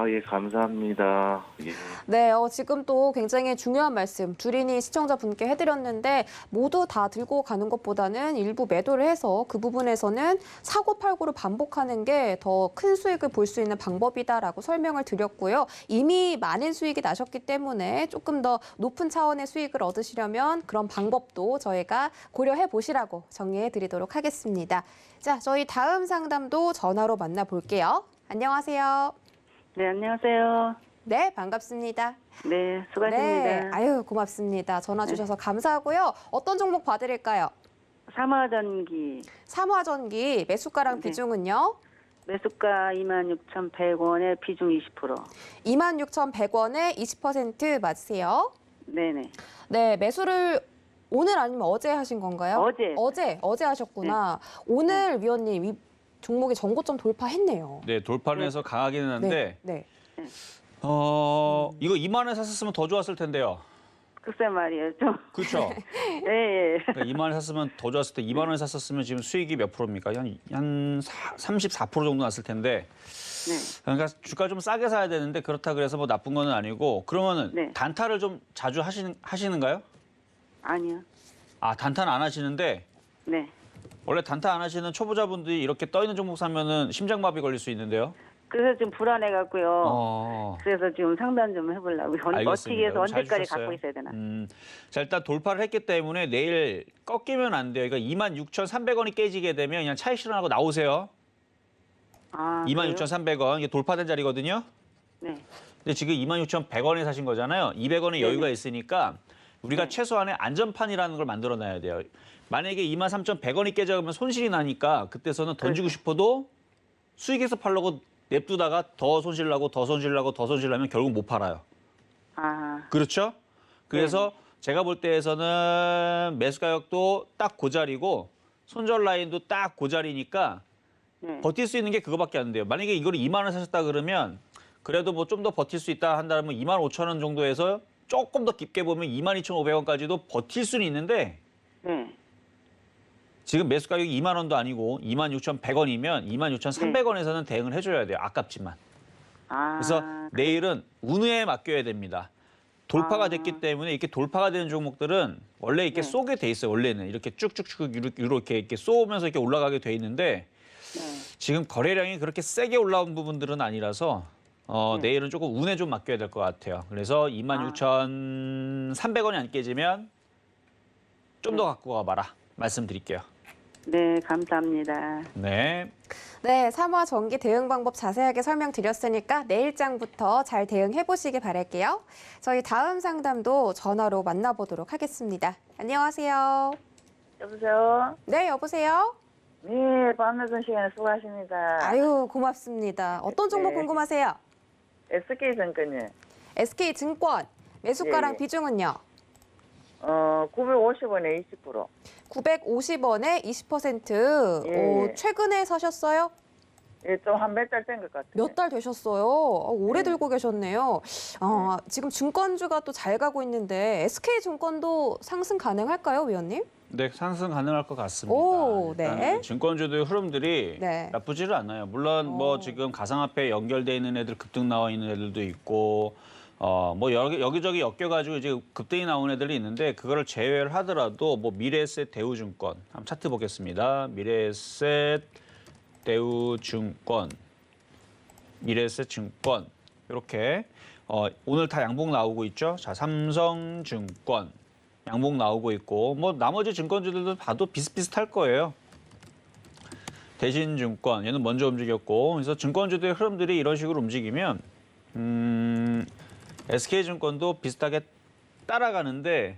예, 감사합니다. 예. 네, 지금 또 굉장히 중요한 말씀 주린이 시청자분께 해드렸는데 모두 다 들고 가는 것보다는 일부 매도를 해서 그 부분에서는 사고 팔고를 반복하는 게 더 큰 수익을 볼 수 있는 방법이다라고 설명을 드렸고요. 이미 많은 수익이 나셨기 때문에 조금 더 높은 차원의 수익을 얻으시려면 그런 방법도 저희가 고려해 보시라고 정리해 드리도록 하겠습니다. 자, 저희 다음 상담도 전화로 만나볼게요. 안녕하세요. 네, 안녕하세요. 네, 반갑습니다. 네, 수고하십니다. 네, 아유, 고맙습니다. 전화 주셔서 감사하고요. 어떤 종목 봐드릴까요? 삼화전기 삼화전기 매수가랑 네. 비중은요? 매수가 26,100원에 비중 20%. 26,100원에 20% 맞으세요? 네네. 네, 매수를 오늘 아니면 어제 하신 건가요? 어제 하셨구나. 오늘 위원님 이 종목이 전고점 돌파했네요. 네, 돌파를 해서 강하기는 한데 네. 이거 2만 원에 샀었으면 더 좋았을 텐데요. 글쎄 말이에요. 좀. 그렇죠. 예, 예. 그러니까 2만 원에 샀으면 더 좋았을 때 2만 원에 샀었으면 지금 수익이 몇 프로입니까? 한 34% 정도 났을 텐데. 네. 그러니까 주가 좀 싸게 사야 되는데 그렇다 그래서 뭐 나쁜 건 아니고 그러면은 네. 단타를 좀 자주 하시는가요? 아니요. 단타는 안 하시는데 네. 원래 단타 안 하시는 초보자분들이 이렇게 떠 있는 종목 사면은 심장마비 걸릴 수 있는데요. 그래서 좀 불안해갖고요. 그래서 지금 상담 좀 해보려고요. 어떻게 해서 잘 언제까지 주셨어요. 갖고 있어야 되나? 자, 일단 돌파를 했기 때문에 내일 꺾이면 안 돼요. 그러니까 26,300원이 깨지게 되면 그냥 차익 실현하고 나오세요. 26,300원. 이게 돌파된 자리거든요. 네. 근데 지금 26,100원에 사신 거잖아요. 200원의 여유가 있으니까 우리가 최소한의 안전판이라는 걸 만들어놔야 돼요. 만약에 23,100원이 깨져가면 손실이 나니까 그때서는 던지고 싶어도 수익에서 팔려고 냅두다가 더 손실나고 더 손실나고 더 손실나면 결국 못 팔아요. 그렇죠? 그래서 제가 볼 때에서는 매수 가격도 딱 그 자리고 손절 라인도 딱 그 자리니까 버틸 수 있는 게 그거밖에 안 돼요. 만약에 이걸 2만 원 사셨다 그러면 그래도 뭐 좀 더 버틸 수 있다 한다면 25,000원 정도에서 조금 더 깊게 보면 22,500원까지도 버틸 수는 있는데 지금 매수 가격이 2만 원도 아니고 26,100원이면 26,300원에서는 대응을 해줘야 돼요. 아깝지만. 그래서 내일은 운에 맡겨야 됩니다. 돌파가 됐기 때문에 이렇게 돌파가 되는 종목들은 원래 이렇게 네. 쏘게 돼 있어요. 원래는 이렇게 쭉쭉쭉 이렇게 쏘면서 이렇게 올라가게 돼 있는데 네. 지금 거래량이 그렇게 세게 올라온 부분들은 아니라서 내일은 조금 운에 좀 맡겨야 될 것 같아요. 그래서 26,300원이 안 깨지면 좀 더 갖고 가봐라 말씀드릴게요. 네, 감사합니다. 네. 네, 3화 전기 대응 방법 자세하게 설명드렸으니까 내일장부터 잘 대응해 보시기 바랄게요. 저희 다음 상담도 전화로 만나보도록 하겠습니다. 안녕하세요. 여보세요? 네, 여보세요? 네, 밤늦은 시간에 수고하십니다. 아유, 고맙습니다. 어떤 종목 네. 궁금하세요? SK증권이요. SK증권 매수가랑 예, 예. 비중은요? 950원에 20%. 950원에 20%. 예. 최근에 사셨어요? 예, 좀 한 몇 달 된 것 같아요. 몇 달 되셨어요? 오래 네. 들고 계셨네요. 지금 증권주가 또 잘 가고 있는데 SK증권도 상승 가능할까요, 위원님? 네, 상승 가능할 것 같습니다. 오, 네. 일단 증권주도의 흐름들이 네. 나쁘지를 않아요. 물론 뭐 지금 가상화폐 연결돼 있는 애들 급등 나와 있는 애들도 있고 뭐 여기저기 엮여가지고 이제 급등이 나온 애들이 있는데 그거를 제외를 하더라도 뭐 미래에셋 대우증권 한번 차트 보겠습니다. 미래에셋 대우증권, 미래에셋 증권 이렇게 오늘 다 양봉 나오고 있죠. 자, 삼성증권 양봉 나오고 있고 뭐 나머지 증권주들도 봐도 비슷비슷할 거예요. 대신증권 얘는 먼저 움직였고 그래서 증권주들의 흐름들이 이런 식으로 움직이면 SK증권도 비슷하게 따라가는데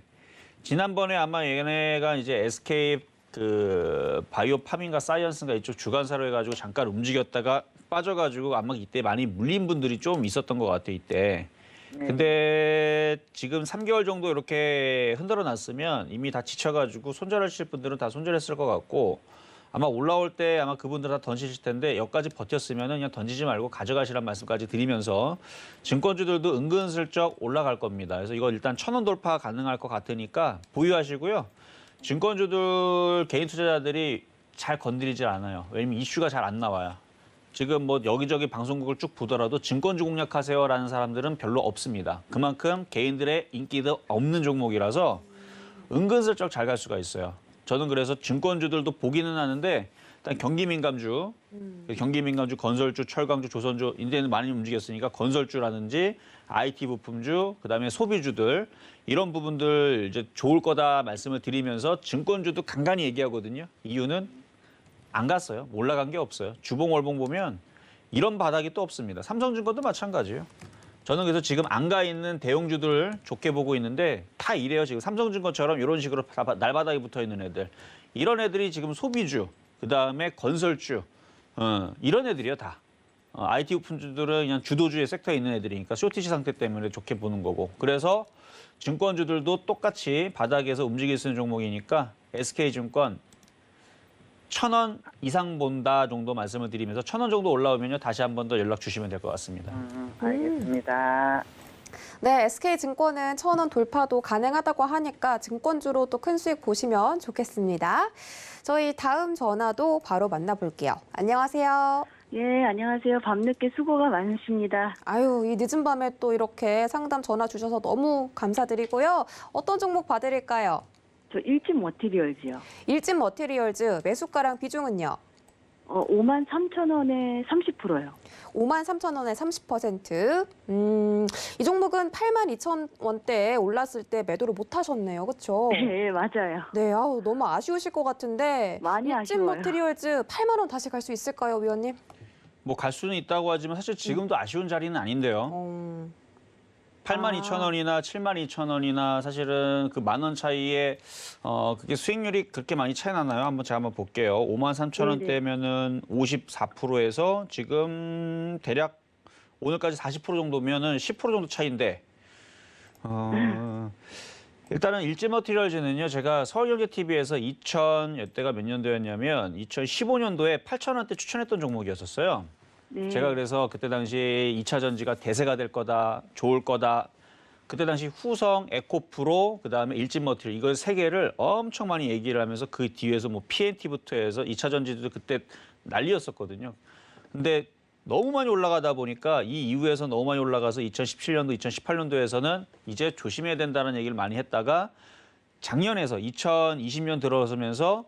지난번에 아마 얘네가 이제 SK 그 바이오팜인가 사이언스인가 이쪽 주관사로 해가지고 잠깐 움직였다가 빠져가지고 아마 이때 많이 물린 분들이 좀 있었던 것 같아요 이때. 근데 지금 3개월 정도 이렇게 흔들어 놨으면 이미 다 지쳐가지고 손절하실 분들은 다 손절했을 것 같고 아마 올라올 때 아마 그분들 다 던지실 텐데 여기까지 버텼으면 그냥 던지지 말고 가져가시란 말씀까지 드리면서 증권주들도 은근슬쩍 올라갈 겁니다. 그래서 이거 일단 1,000원 돌파 가능할 것 같으니까 보유하시고요. 증권주들 개인 투자자들이 잘 건드리질 않아요. 왜냐면 이슈가 잘 안 나와요. 지금 뭐 여기저기 방송국을 쭉 보더라도 증권주 공략하세요라는 사람들은 별로 없습니다. 그만큼 개인들의 인기도 없는 종목이라서 은근슬쩍 잘 갈 수가 있어요. 저는 그래서 증권주들도 보기는 하는데 일단 경기민감주, 경기민감주, 건설주, 철강주, 조선주 이제는 많이 움직였으니까 건설주라든지 IT 부품주, 그다음에 소비주들 이런 부분들 이제 좋을 거다 말씀을 드리면서 증권주도 간간히 얘기하거든요. 이유는 안 갔어요. 올라간 게 없어요. 주봉 월봉 보면 이런 바닥이 또 없습니다. 삼성증권도 마찬가지예요. 저는 그래서 지금 안 가 있는 대형주들 좋게 보고 있는데 다 이래요. 지금 삼성증권처럼 이런 식으로 날바닥에 붙어 있는 애들. 이런 애들이 지금 소비주, 그다음에 건설주, 이런 애들이요 다. IT 부품주들은 그냥 주도주의 섹터에 있는 애들이니까 쇼티시 상태 때문에 좋게 보는 거고. 그래서 증권주들도 똑같이 바닥에서 움직일 수 있는 종목이니까 SK증권 1,000원 이상 본다 정도 말씀을 드리면서 1,000원 정도 올라오면요 다시 한 번 더 연락 주시면 될 것 같습니다. 알겠습니다. 네, SK증권은 1,000원 돌파도 가능하다고 하니까 증권주로 또 큰 수익 보시면 좋겠습니다. 저희 다음 전화도 바로 만나볼게요. 안녕하세요. 예, 안녕하세요. 밤늦게 수고가 많으십니다. 아유, 이 늦은 밤에 또 이렇게 상담 전화 주셔서 너무 감사드리고요. 어떤 종목 봐드릴까요? 저 일진 머티리얼즈요. 일진 머티리얼즈 매수가랑 비중은요? 53,000원에 30%요. 53,000원에 30%. 이 종목은 82,000원대에 올랐을 때 매도를 못 하셨네요. 그렇죠? 네, 맞아요. 네, 아우, 너무 아쉬우실 것 같은데 많이 일진 아쉬워요. 머티리얼즈 8만 원 다시 갈 수 있을까요, 위원님? 뭐 갈 수는 있다고 하지만 사실 지금도 아쉬운 자리는 아닌데요. 82,000원이나 72,000원이나 사실은 그 10,000원 차이에 그게 수익률이 그렇게 많이 차이 나나요? 제가 한번 볼게요. 53,000원대면은 54%에서 지금 대략 오늘까지 40% 정도면은 10% 정도 차이인데 일단은 일진머티리얼즈는요. 제가 서울경제TV에서 2000여대가 몇 년도였냐면 2015년도에 8,000원대 추천했던 종목이었었어요. 네. 제가 그래서 그때 당시 2차 전지가 대세가 될 거다, 좋을 거다. 그때 당시 후성, 에코프로, 그다음에 일진머티리얼 이걸 세 개를 엄청 많이 얘기를 하면서 그 뒤에서 뭐 PNT부터 해서 2차 전지도 그때 난리였었거든요. 근데 너무 많이 올라가다 보니까 이 이후에서 너무 많이 올라가서 2017년도, 2018년도에서는 이제 조심해야 된다는 얘기를 많이 했다가 작년에서 2020년 들어서면서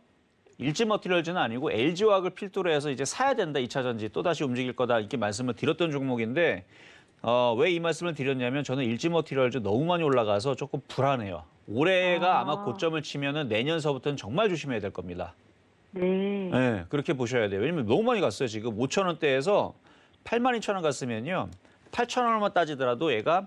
일지머티리얼즈는 아니고 LG화학을 필두로 해서 이제 사야 된다, 2차 전지 또다시 움직일 거다 이렇게 말씀을 드렸던 종목인데 왜 이 말씀을 드렸냐면 저는 일지머티리얼즈 너무 많이 올라가서 조금 불안해요. 올해가 아마 고점을 치면은 내년서부터는 정말 조심해야 될 겁니다. 네. 네, 그렇게 보셔야 돼요. 왜냐면 너무 많이 갔어요. 지금 5,000원대에서 82,000원 갔으면요. 8,000원만 따지더라도 얘가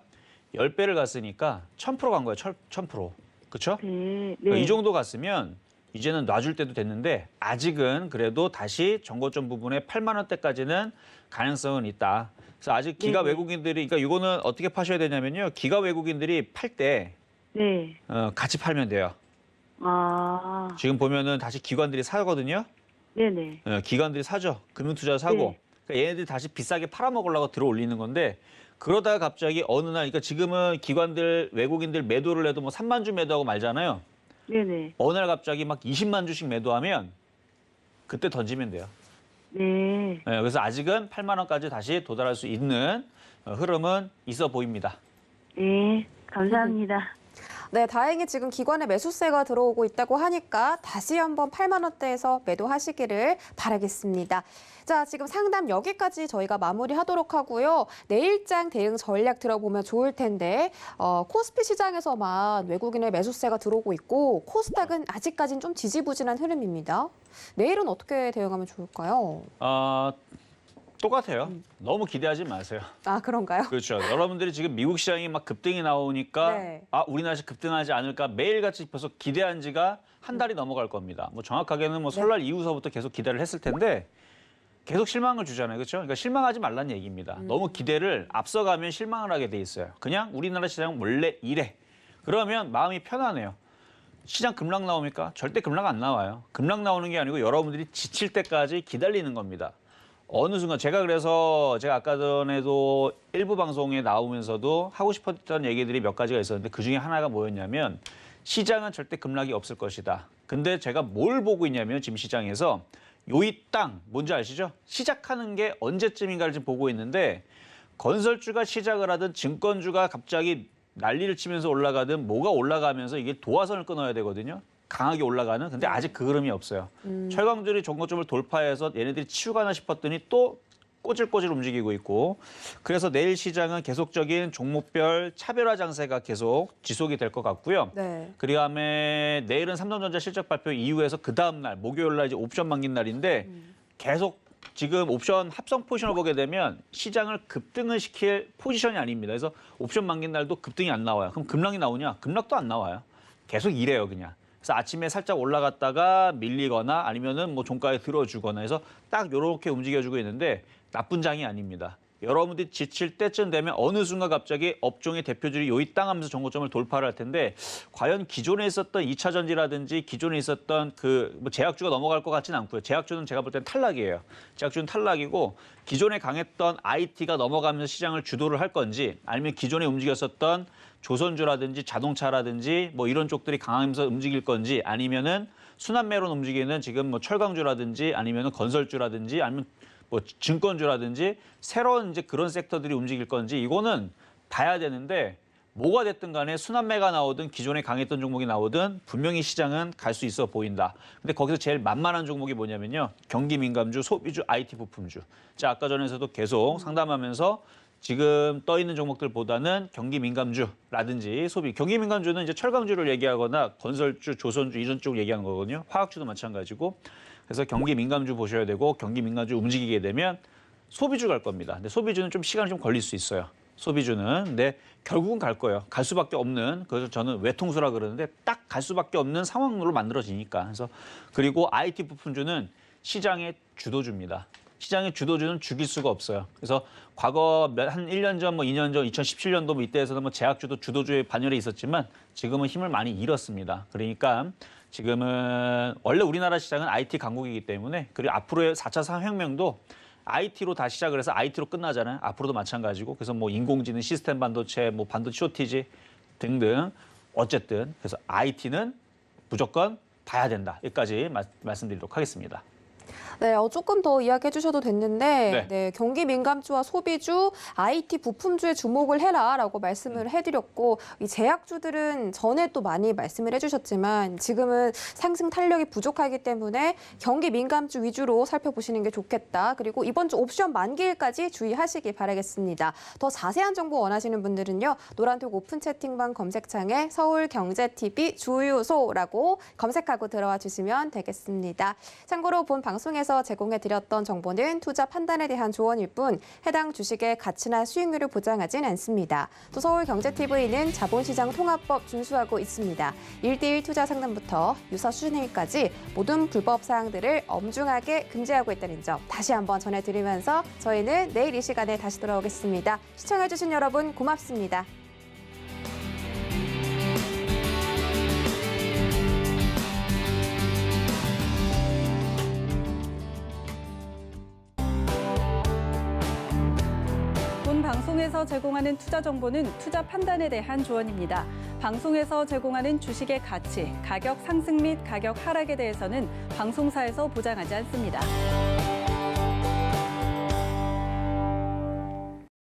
10배를 갔으니까 1,000% 간 거예요. 1,000%. 그렇죠? 네. 그러니까 네. 이 정도 갔으면 이제는 놔줄 때도 됐는데 아직은 그래도 다시 정고점 부분에 8만 원대까지는 가능성은 있다. 그래서 아직 기가 네네. 외국인들이 그러니까 이거는 어떻게 파셔야 되냐면요. 기가 외국인들이 팔 때 네. 같이 팔면 돼요. 아. 지금 보면은 다시 기관들이 사거든요. 네네. 기관들이 사죠. 금융투자 사고. 네. 그러니까 얘네들이 다시 비싸게 팔아먹으려고 들어 올리는 건데 그러다가 갑자기 어느 날 그러니까 지금은 기관들 외국인들 매도를 해도 뭐 3만 주 매도하고 말잖아요. 네네. 어느 날 갑자기 막 20만 주씩 매도하면 그때 던지면 돼요. 네. 그래서 아직은 8만 원까지 다시 도달할 수 있는 흐름은 있어 보입니다. 네. 감사합니다. 네, 다행히 지금 기관에 매수세가 들어오고 있다고 하니까 다시 한번 8만 원대에서 매도하시기를 바라겠습니다. 자, 지금 상담 여기까지 저희가 마무리하도록 하고요. 내일장 대응 전략 들어보면 좋을 텐데 코스피 시장에서만 외국인의 매수세가 들어오고 있고 코스닥은 아직까지는 좀 지지부진한 흐름입니다. 내일은 어떻게 대응하면 좋을까요? 똑같아요. 너무 기대하지 마세요. 아, 그런가요? 그렇죠. 여러분들이 지금 미국 시장이 막 급등이 나오니까 네. 우리나라 시장 급등하지 않을까 매일같이 벌써 기대한 지가 한 달이 넘어갈 겁니다. 뭐 정확하게는 뭐 설날 이후서부터 계속 기대를 했을 텐데 계속 실망을 주잖아요. 그렇죠? 그러니까 실망하지 말라는 얘기입니다. 너무 기대를 앞서가면 실망을 하게 돼 있어요. 그냥 우리나라 시장은 원래 이래. 그러면 마음이 편하네요. 시장 급락 나옵니까? 절대 급락 안 나와요. 급락 나오는 게 아니고 여러분들이 지칠 때까지 기다리는 겁니다. 어느 순간 제가 아까 전에도 일부 방송에 나오면서도 하고 싶었던 얘기들이 몇 가지가 있었는데 그중에 하나가 뭐였냐면 시장은 절대 급락이 없을 것이다. 근데 제가 뭘 보고 있냐면 지금 시장에서 요이 땅 뭔지 아시죠? 시작하는 게 언제쯤인가를 지금 보고 있는데 건설주가 시작을 하든 증권주가 갑자기 난리를 치면서 올라가든 뭐가 올라가면서 이게 도화선을 끊어야 되거든요. 강하게 올라가는. 근데 아직 그 흐름이 없어요. 철강주들이 정고점을 돌파해서 얘네들이 치우가나 싶었더니 또 꼬질꼬질 움직이고 있고 그래서 내일 시장은 계속적인 종목별 차별화 장세가 계속 지속이 될 것 같고요. 네. 그다음에 내일은 삼성전자 실적 발표 이후에서 그 다음 날 목요일 날 이제 옵션 만긴 날인데 계속 지금 옵션 합성 포지션을 보게 되면 시장을 급등을 시킬 포지션이 아닙니다. 그래서 옵션 만긴 날도 급등이 안 나와요. 그럼 급락이 나오냐? 급락도 안 나와요. 계속 이래요, 그냥. 그래서 아침에 살짝 올라갔다가 밀리거나 아니면은 뭐 종가에 들어주거나 해서 딱 이렇게 움직여주고 있는데 나쁜 장이 아닙니다. 여러분들이 지칠 때쯤 되면 어느 순간 갑자기 업종의 대표들이 요이 땅 하면서 정고점을 돌파를 할 텐데 과연 기존에 있었던 2차 전지라든지 기존에 있었던 뭐 제약주가 넘어갈 것 같지는 않고요. 제약주는 제가 볼 땐 탈락이에요. 제약주는 탈락이고 기존에 강했던 IT가 넘어가면서 시장을 주도를 할 건지 아니면 기존에 움직였었던 조선주라든지 자동차라든지 뭐 이런 쪽들이 강하면서 움직일 건지 아니면은 순환매로 움직이는 지금 뭐 철강주라든지 아니면은 건설주라든지 아니면 뭐 증권주라든지 새로운 이제 그런 섹터들이 움직일 건지 이거는 봐야 되는데 뭐가 됐든 간에 순환매가 나오든 기존에 강했던 종목이 나오든 분명히 시장은 갈 수 있어 보인다. 근데 거기서 제일 만만한 종목이 뭐냐면요. 경기민감주, 소비주, IT 부품주. 자, 아까 전에서도 계속 상담하면서 지금 떠 있는 종목들보다는 경기민감주라든지 소비. 경기민감주는 이제 철강주를 얘기하거나 건설주, 조선주 이런 쪽 얘기하는 거거든요. 화학주도 마찬가지고. 그래서 경기민감주 보셔야 되고 경기민감주 움직이게 되면 소비주 갈 겁니다. 근데 소비주는 좀 시간이 좀 걸릴 수 있어요. 소비주는. 근데 결국은 갈 거예요. 갈 수밖에 없는. 그래서 저는 외통수라 그러는데 딱 갈 수밖에 없는 상황으로 만들어지니까. 그래서 그리고 IT 부품주는 시장의 주도주입니다. 시장의 주도주는 죽일 수가 없어요. 그래서 과거 한 1년 전, 뭐 2년 전, 2017년도 뭐 이때에서는 뭐 제약주도 주도주의 반열에 있었지만 지금은 힘을 많이 잃었습니다. 그러니까 지금은 원래 우리나라 시장은 IT 강국이기 때문에 그리고 앞으로의 4차 산업혁명도 IT로 다 시작을 해서 IT로 끝나잖아요. 앞으로도 마찬가지고. 그래서 뭐 인공지능, 시스템 반도체, 뭐 반도체 쇼티지 등등 어쨌든 그래서 IT는 무조건 봐야 된다. 여기까지 말씀드리도록 하겠습니다. 네, 조금 더 이야기해 주셔도 됐는데 네. 경기 민감주와 소비주, IT 부품주에 주목을 해라라고 말씀을 해드렸고 이 제약주들은 전에 또 많이 말씀을 해주셨지만 지금은 상승 탄력이 부족하기 때문에 경기 민감주 위주로 살펴보시는 게 좋겠다. 그리고 이번 주 옵션 만기일까지 주의하시기 바라겠습니다. 더 자세한 정보 원하시는 분들은요. 노란톡 오픈 채팅방 검색창에 서울경제TV 주유소라고 검색하고 들어와 주시면 되겠습니다. 참고로 본 방송에서 제공해드렸던 정보는 투자 판단에 대한 조언일 뿐 해당 주식의 가치나 수익률을 보장하진 않습니다. 또 서울경제TV는 자본시장 통합법 준수하고 있습니다. 1:1 투자 상담부터 유사 수신행위까지 모든 불법 사항들을 엄중하게 금지하고 있다는 점 다시 한번 전해드리면서 저희는 내일 이 시간에 다시 돌아오겠습니다. 시청해주신 여러분 고맙습니다. 본 방송에서 제공하는 투자 정보는 투자 판단에 대한 조언입니다. 방송에서 제공하는 주식의 가치, 가격 상승 및 가격 하락에 대해서는 방송사에서 보장하지 않습니다.